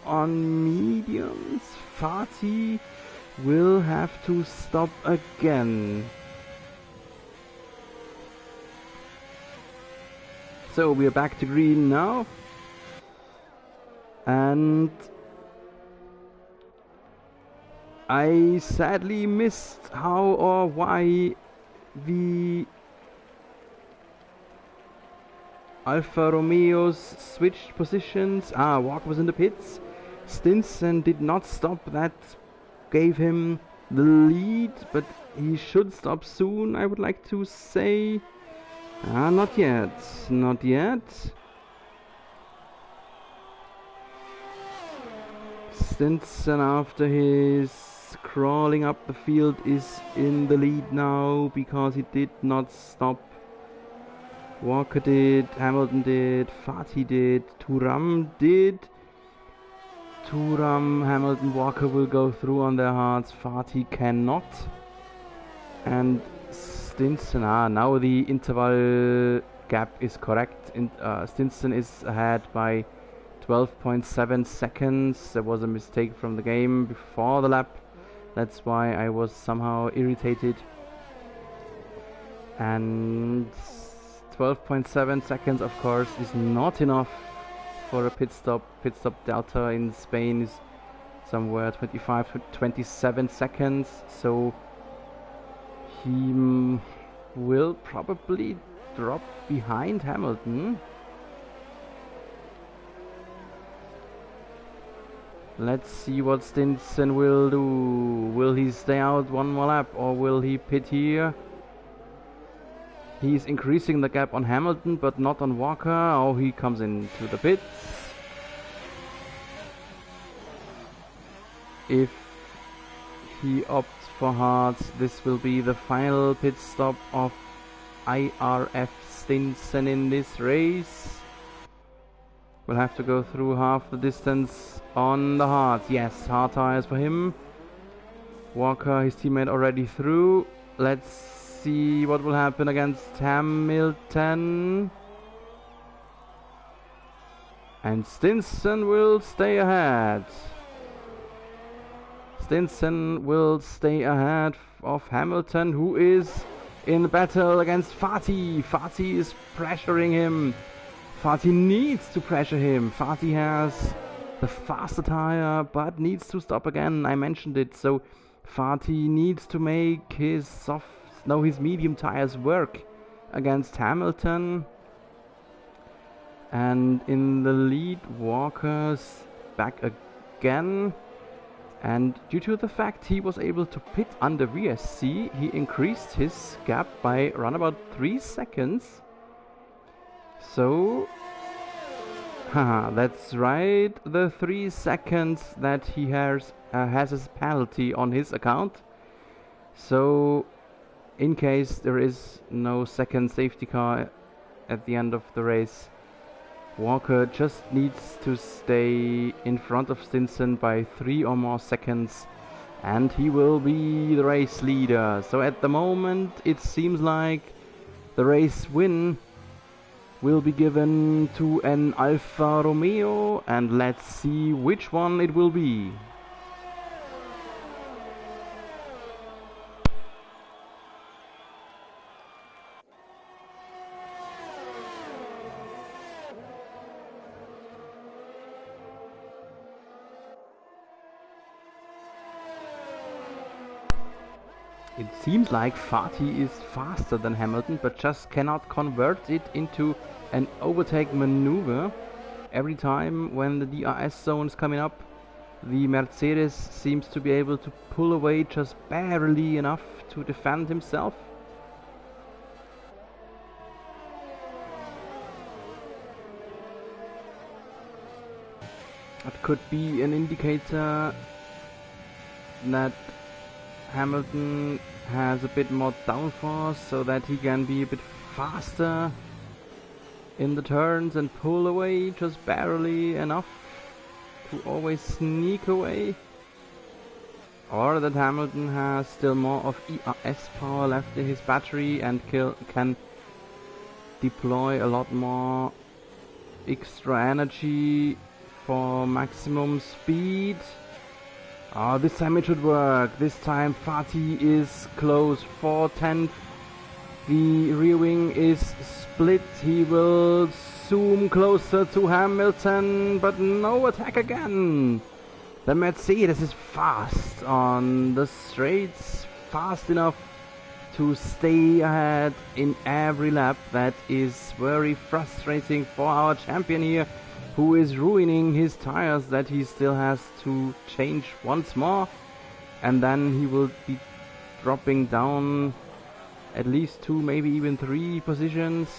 on mediums. Fatih will have to stop again. So we are back to green now. And I sadly missed how or why the Alfa Romeos switched positions. Walker was in the pits. Stinson did not stop. That gave him the lead, but he should stop soon, I would like to say. Not yet. Not yet. Stinson, after his crawling up the field, is in the lead now because he did not stop. Walker did, Hamilton did, Fatih did, Thuram did. Thuram, Hamilton, Walker will go through on their hards. Fatih cannot. And Stinson, now the interval gap is correct. Stinson is ahead by 12.7 seconds. There was a mistake from the game before the lap. That's why I was somehow irritated. And 12.7 seconds, of course, is not enough for a pit stop. Pit stop delta in Spain is somewhere 25 to 27 seconds. So he will probably drop behind Hamilton. Let's see what Stinson will do. Will he stay out one more lap or will he pit here? He's increasing the gap on Hamilton but not on Walker. Oh, he comes into the pits. If he opts for hards, this will be the final pit stop of IRF Stinson in this race. We'll have to go through half the distance on the hards. Yes, hard tires for him. Walker, his teammate, already through. Let's see what will happen against Hamilton. And Stinson will stay ahead. Stinson will stay ahead of Hamilton, who is in battle against Fatih. Fatih is pressuring him. Fatih needs to pressure him. Fatih has the faster tire, but needs to stop again. I mentioned it. So Fatih needs to make his his medium tires work against Hamilton. And in the lead, Walker's back again. And due to the fact he was able to pit under VSC, he increased his gap by around about 3 seconds. So, that's right, the 3 seconds that he has as a penalty on his account. So, in case there is no second safety car at the end of the race, Walker just needs to stay in front of Stinson by 3 or more seconds and he will be the race leader. So at the moment it seems like the race win will be given to an Alfa Romeo, and let's see which one it will be. It seems like Fatih is faster than Hamilton, but just cannot convert it into an overtake maneuver. Every time when the DRS zone is coming up, the Mercedes seems to be able to pull away just barely enough to defend himself. That could be an indicator that Hamilton has a bit more downforce so that he can be a bit faster in the turns and pull away just barely enough to always sneak away. Or that Hamilton has still more of ERS power left in his battery and can deploy a lot more extra energy for maximum speed. Oh, this time it should work. This time Fatih is close. 4/10. The rear wing is split. He will zoom closer to Hamilton, but no attack again. The Mercedes is fast on the straights, fast enough to stay ahead in every lap. That is very frustrating for our champion here, who is ruining his tires that he still has to change once more, and then he will be dropping down at least 2, maybe even 3 positions.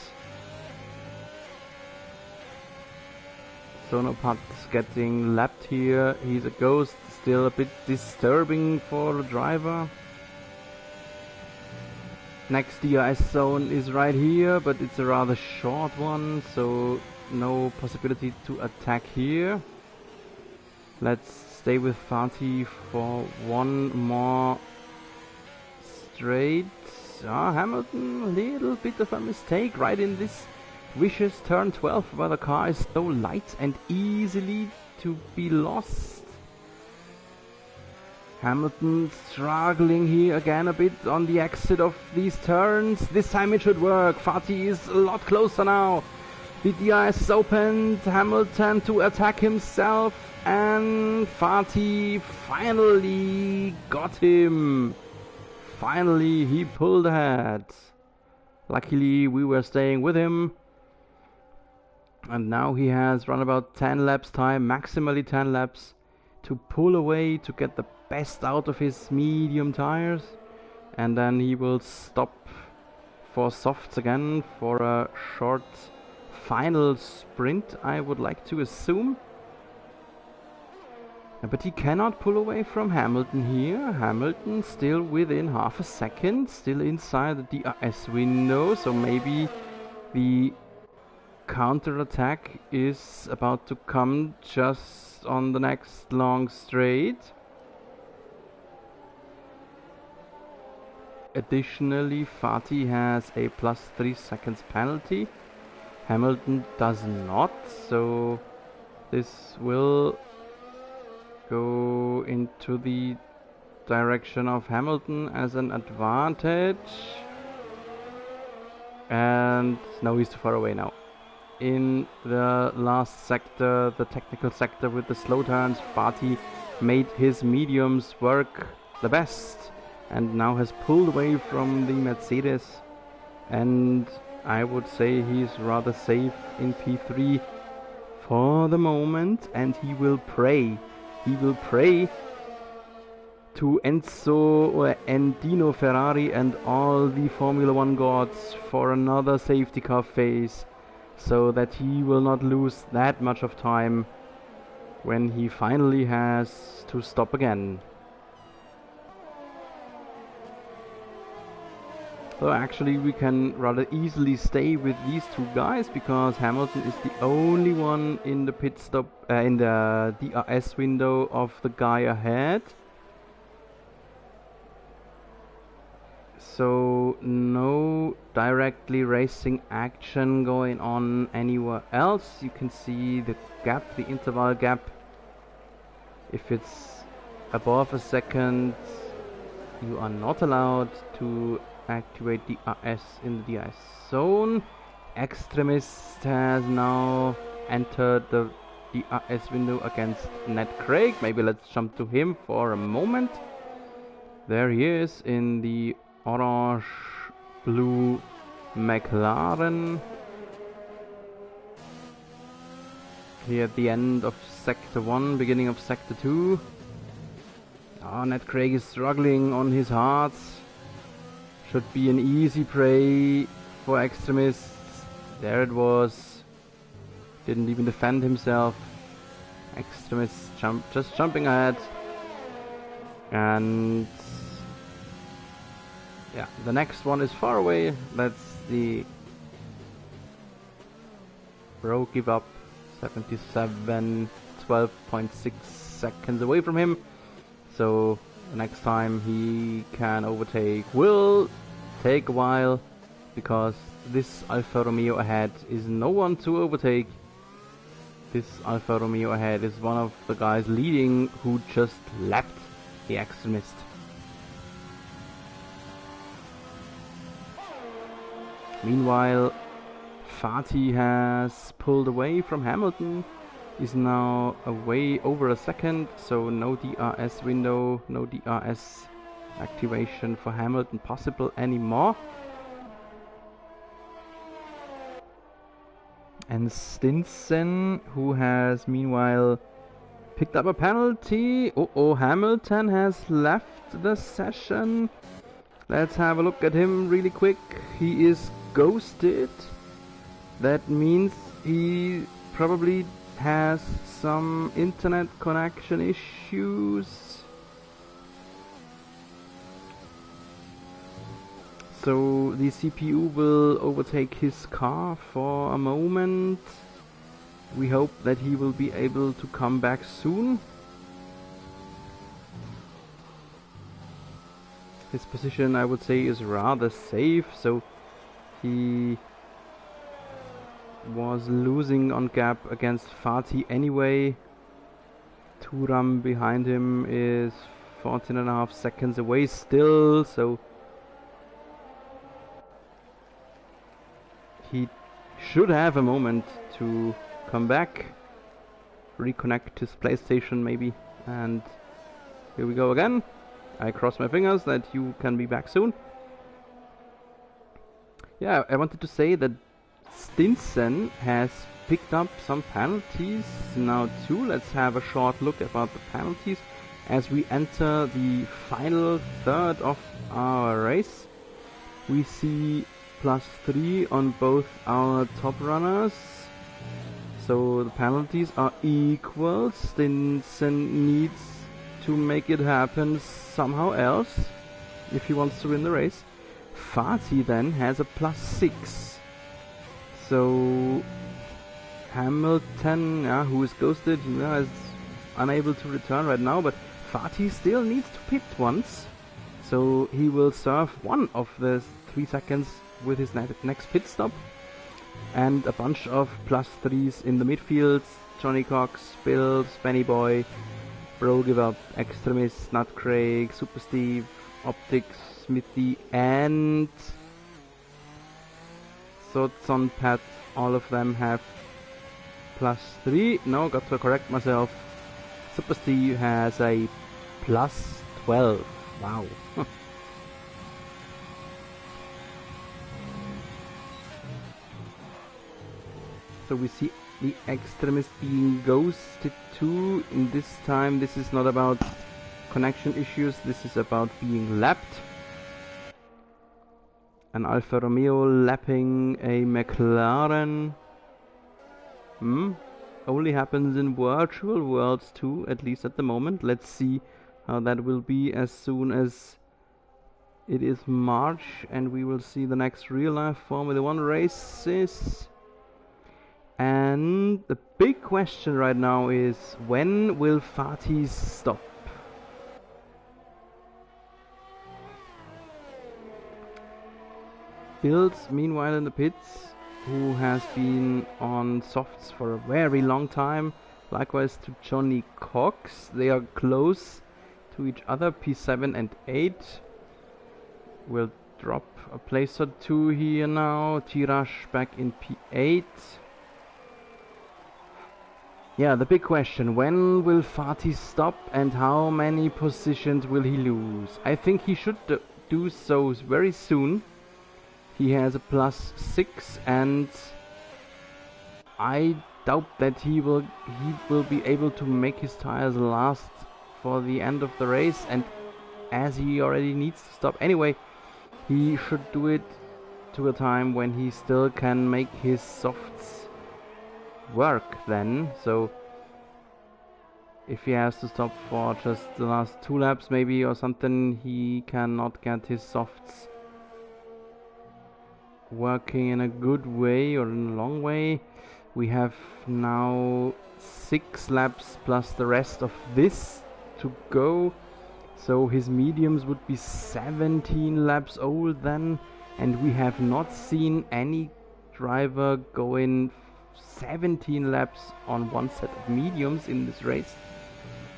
Sonopat's getting lapped here. He's a ghost, still a bit disturbing for the driver. Next DRS zone is right here, but it's a rather short one, so no possibility to attack here. Let's stay with Fatih for one more straight. Hamilton, a little bit of a mistake right in this vicious turn 12, where the car is so light and easily to be lost. Hamilton struggling here again a bit on the exit of these turns. This time it should work. Fatih is a lot closer now. The DRS is opened. Hamilton to attack himself, and Fatih finally got him. Finally he pulled ahead. Luckily we were staying with him. And now he has run about 10 laps time, maximally 10 laps, to pull away to get the best out of his medium tires. And then he will stop for softs again for a short final sprint, I would like to assume. But he cannot pull away from Hamilton here. Hamilton still within half a second, still inside the DRS window, so maybe the counter-attack is about to come just on the next long straight. Additionally, Fatih has a +3 seconds penalty. Hamilton does not, so this will go into the direction of Hamilton as an advantage. And no, he's too far away now. In the last sector, the technical sector with the slow turns, Fatih made his mediums work the best and now has pulled away from the Mercedes, and I would say he's rather safe in P3 for the moment, and he will pray to Enzo or Endino Ferrari and all the Formula 1 gods for another safety car phase, so that he will not lose that much of time when he finally has to stop again. So actually we can rather easily stay with these two guys, because Hamilton is the only one in the pit stop, in the DRS window of the guy ahead. So no directly racing action going on anywhere else. You can see the gap, the interval gap. If it's above a second, you are not allowed to activate DRS in the DRS zone. Extremist has now entered the DRS window against Ned Craig. Maybe let's jump to him for a moment. There he is in the orange blue McLaren. Here at the end of sector 1, beginning of sector 2. Ned Craig is struggling on his hards. Should be an easy prey for Extremists. There it was. Didn't even defend himself. Extremists just jumping ahead. And yeah, the next one is far away. That's the Bro give up. 77, 12.6 seconds away from him. So the next time he can overtake will take a while, because this Alfa Romeo ahead is no one to overtake. This Alfa Romeo ahead is one of the guys leading who just lapped the extremist. Meanwhile, Fatih has pulled away from Hamilton, is now away over a second, so no DRS window, no DRS activation for Hamilton possible anymore. And Stinson, who has meanwhile picked up a penalty. Hamilton has left the session. Let's have a look at him really quick. He is ghosted. That means he probably has some internet connection issues. So the CPU will overtake his car for a moment. We hope that he will be able to come back soon. His position, I would say, is rather safe, so he was losing on gap against Fatih anyway. Thuram behind him is 14.5 seconds away still, so he should have a moment to come back, reconnect his PlayStation maybe, and here we go again. I cross my fingers that you can be back soon. Yeah, I wanted to say that Stinson has picked up some penalties now too. Let's have a short look about the penalties as we enter the final third of our race. We see +3 on both our top runners, so the penalties are equal. Stinson needs to make it happen somehow else if he wants to win the race. Fatih then has a +6, so Hamilton, who is ghosted, is unable to return right now, but Fatih still needs to pit once, so he will serve one of the 3 seconds with his next pit stop. And a bunch of +3s in the midfield: Johnny Cox, Bill, Spenny Boy, Bro Give Up, Extremist, Nut Craig, Super Steve, Optics, Smithy, and Sotson Pat. All of them have +3. No, got to correct myself. Super Steve has a +12. Wow. So we see the Extremist being ghosted too. In this time, this is not about connection issues, this is about being lapped. An Alfa Romeo lapping a McLaren. Only happens in virtual worlds too, at least at the moment. Let's see how that will be as soon as it is March and we will see the next real life Formula 1 races. And the big question right now is, when will Fatih stop? Bills, meanwhile, in the pits, who has been on softs for a very long time. Likewise to Johnny Cox. They are close to each other. P7 and 8 will drop a place or two here now. Tirash back in P8. Yeah, the big question, when will Fatih stop and how many positions will he lose? I think he should do so very soon. He has a +6 and I doubt that he will be able to make his tires last for the end of the race, and as he already needs to stop anyway, he should do it to a time when he still can make his softs work then. So if he has to stop for just the last 2 laps maybe or something, he cannot get his softs working in a good way or in a long way. We have now 6 laps plus the rest of this to go, so his mediums would be 17 laps old then, and we have not seen any driver going 17 laps on one set of mediums in this race.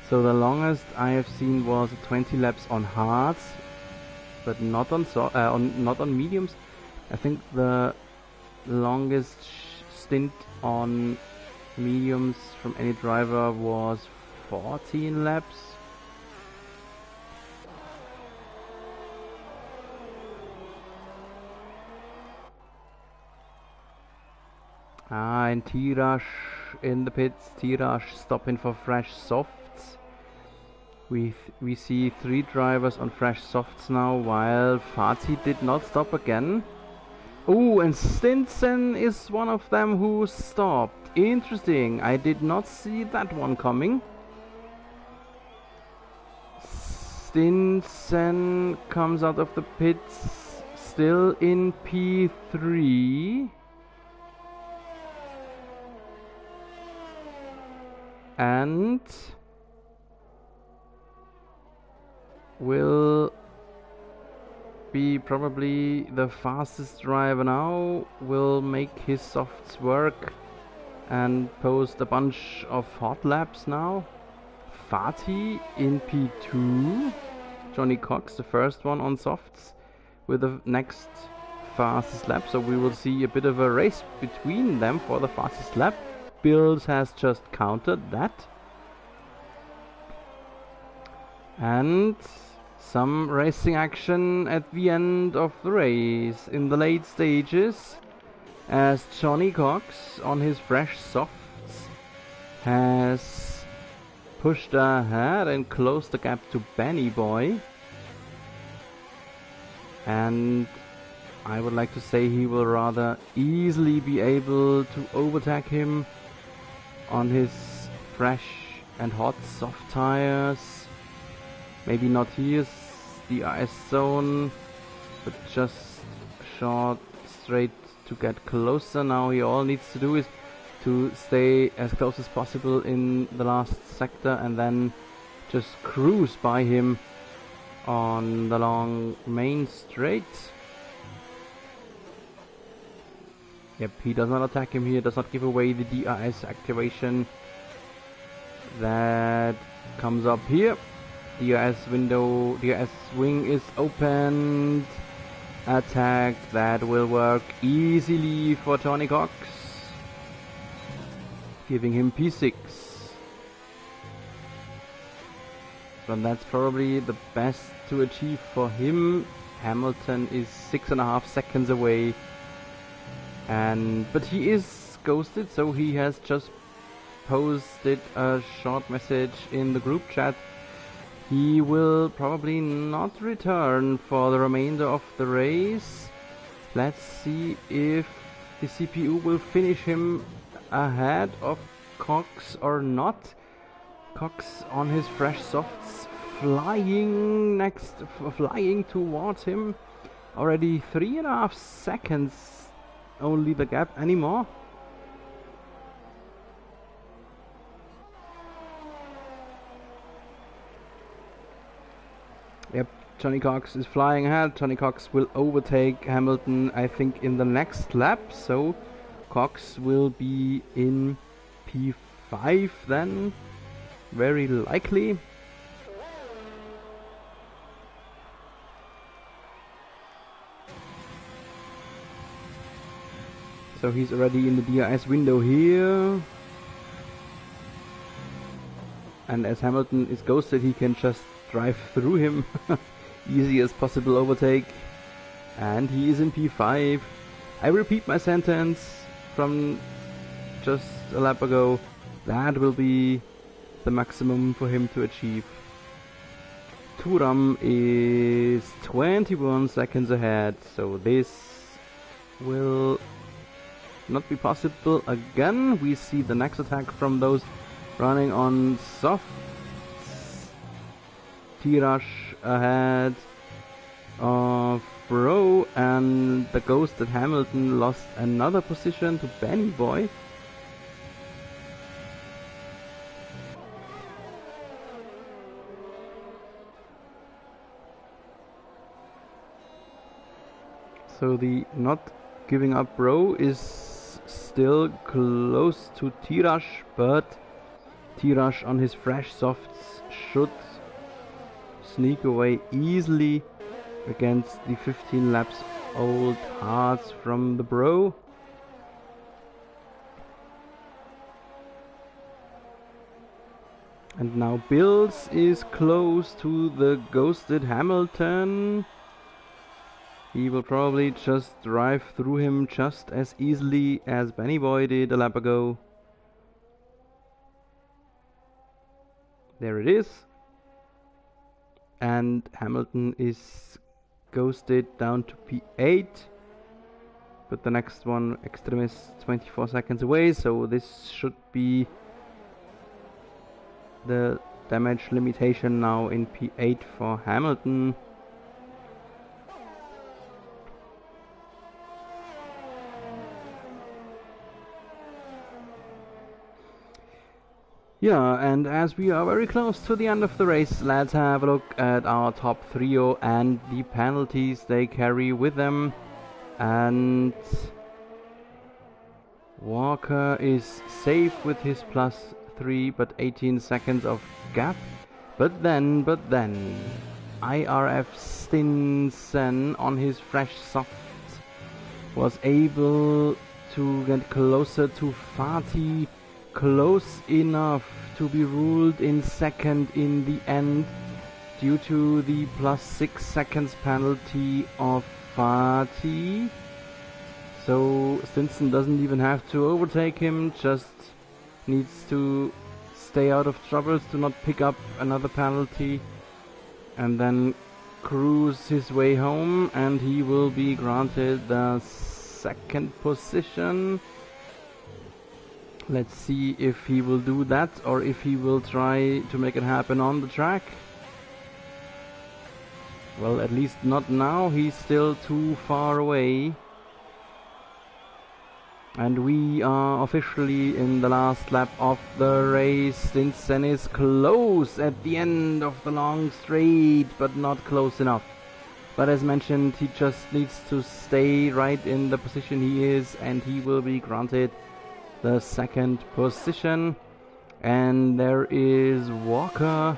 So the longest I have seen was 20 laps on hards, but not on not on mediums. I think the longest stint on mediums from any driver was 14 laps. And Tirash in the pits. Tirash stopping for fresh softs. We see 3 drivers on fresh softs now, while Fatih did not stop again. Oh, and Stinson is one of them who stopped. Interesting. I did not see that one coming. Stinson comes out of the pits still in P3. And will be probably the fastest driver now, will make his softs work and post a bunch of hot laps now. Fatih in P2, Johnny Cox the first one on softs with the next fastest lap, so we will see a bit of a race between them for the fastest lap. Bills has just countered that. And some racing action at the end of the race in the late stages, as Johnny Cox on his fresh softs has pushed ahead and closed the gap to Benny Boy. And I would like to say he will rather easily be able to overtake him on his fresh and hot soft tires. Maybe not his DRS zone, but just short straight to get closer. Now he all needs to do is to stay as close as possible in the last sector and then just cruise by him on the long main straight. Yep, he does not attack him here, does not give away the DRS activation that comes up here. DRS window, DRS wing is opened. Attack, that will work easily for Johnny Cox, giving him P6. So that's probably the best to achieve for him. Hamilton is 6.5 seconds away. But he is ghosted, so he has just posted a short message in the group chat. He will probably not return for the remainder of the race. Let's see if the CPU will finish him ahead of Cox or not. Cox on his fresh softs flying towards him. Already 3.5 seconds only the gap anymore. Yep, Johnny Cox is flying ahead. Johnny Cox will overtake Hamilton, I think, in the next lap. So Cox will be in P5 then, very likely. So he's already in the DRS window here. And as Hamilton is ghosted, he can just drive through him. Easy as possible overtake. And he is in P5. I repeat my sentence from just a lap ago. That will be the maximum for him to achieve. Thuram is 21 seconds ahead, so this will not be possible again. We see the next attack from those running on soft. Tirash ahead of Bro, and the ghosted Hamilton lost another position to Benny Boy. So the not giving up row is still close to Tirash, but Tirash on his fresh softs should sneak away easily against the 15 laps old hards from the bro. And now Bills is close to the ghosted Hamilton. He will probably just drive through him just as easily as Benny Boy did a lap ago. There it is. And Hamilton is ghosted down to P8. But the next one, Extremis, 24 seconds away, so this should be the damage limitation now in P8 for Hamilton. Yeah, and as we are very close to the end of the race, let's have a look at our top trio and the penalties they carry with them. And Walker is safe with his +3, but 18 seconds of gap. But then, IRF Stinson on his fresh soft was able to get closer to Fatih, close enough to be ruled in second in the end due to the +6 seconds penalty of Fatih. So Stinson doesn't even have to overtake him, just needs to stay out of troubles to not pick up another penalty and then cruise his way home, and he will be granted the second position. Let's see if he will do that or if he will try to make it happen on the track. Well, at least not now, he's still too far away. And we are officially in the last lap of the race. Stinson is close at the end of the long straight, but not close enough. But as mentioned, he just needs to stay right in the position he is, and he will be granted the second position. And there is Walker,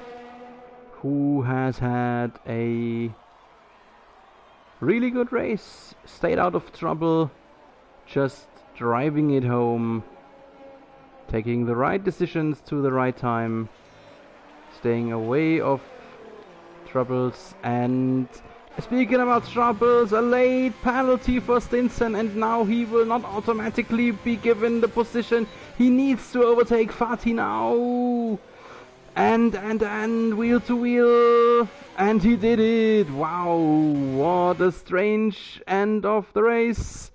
who has had a really good race, stayed out of trouble, just driving it home, taking the right decisions to the right time, staying away of troubles. And speaking about troubles, a late penalty for Stinson, and now he will not automatically be given the position. He needs to overtake Fatih now. And wheel to wheel, and he did it. Wow, what a strange end of the race.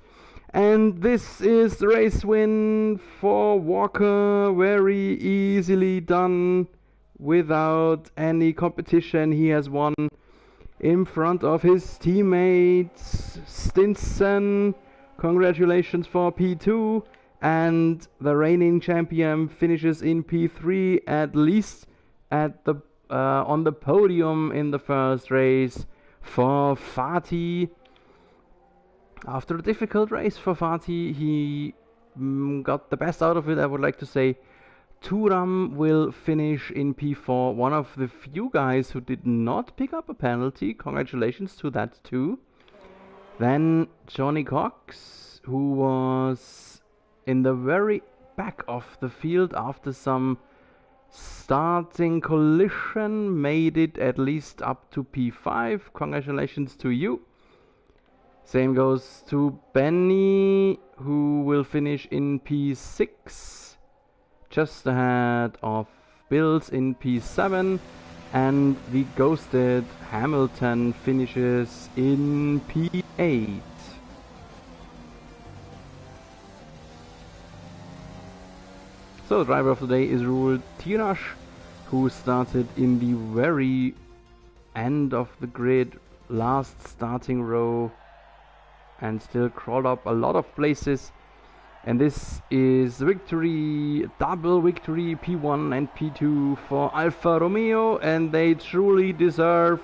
And this is the race win for Walker, very easily done, without any competition. He has won in front of his teammates. Stinson, congratulations for P2, and the reigning champion finishes in P3, at least at the on the podium in the first race for Fatih. After a difficult race for Fatih, he got the best out of it, I would like to say. Turam will finish in P4, one of the few guys who did not pick up a penalty. Congratulations to that too. Then Johnny Cox, who was in the very back of the field after some starting collision, made it at least up to P5. Congratulations to you. Same goes to Benny, who will finish in P6, just ahead of Bills in P7, and the ghosted Hamilton finishes in P8. So, driver of the day is ruled Tirash, who started in the very end of the grid, last starting row, and still crawled up a lot of places. And this is the victory, double victory, P1 and P2 for Alfa Romeo, and they truly deserve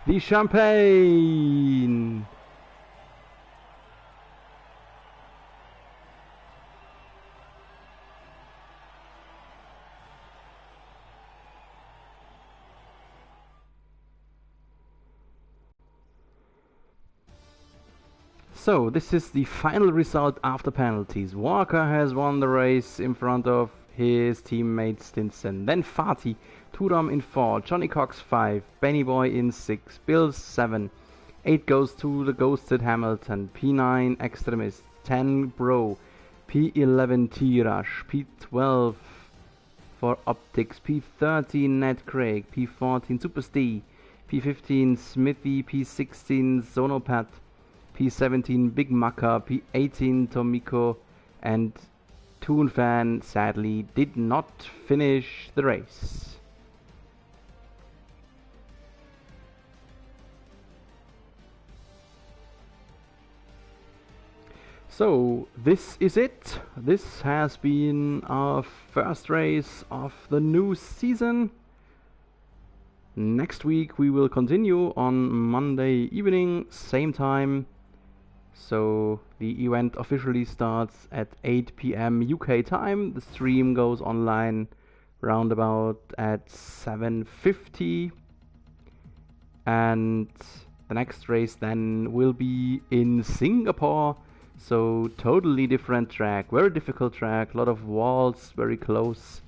the champagne. So this is the final result after penalties. Walker has won the race in front of his teammate Stinson. Then Fatih, Turam in 4, Johnny Cox 5, Benny Boy in 6, Bill 7, 8 goes to the ghosted Hamilton, P9 Extremist, 10 Bro, P11 T-Rush, P12 for Optics, P13 Ned Craig, P14 Super Steve, P15 Smithy, P16 Zonopat, P17 Big Maka, P18 Tomiko, and Toonfan sadly did not finish the race. So this is it. This has been our first race of the new season. Next week we will continue on Monday evening, same time. So the event officially starts at 8 PM UK time. The stream goes online roundabout at 7:50, and the next race then will be in Singapore. So totally different track, very difficult track, a lot of walls, very close.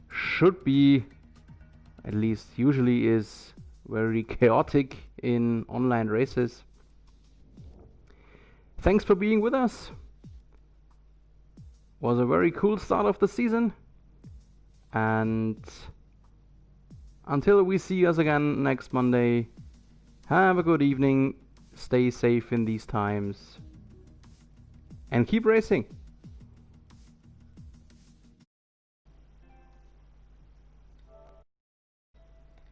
Should be, at least usually is, very chaotic in online races. Thanks for being with us. Was a very cool start of the season. And until we see us again next Monday, have a good evening, stay safe in these times, and keep racing.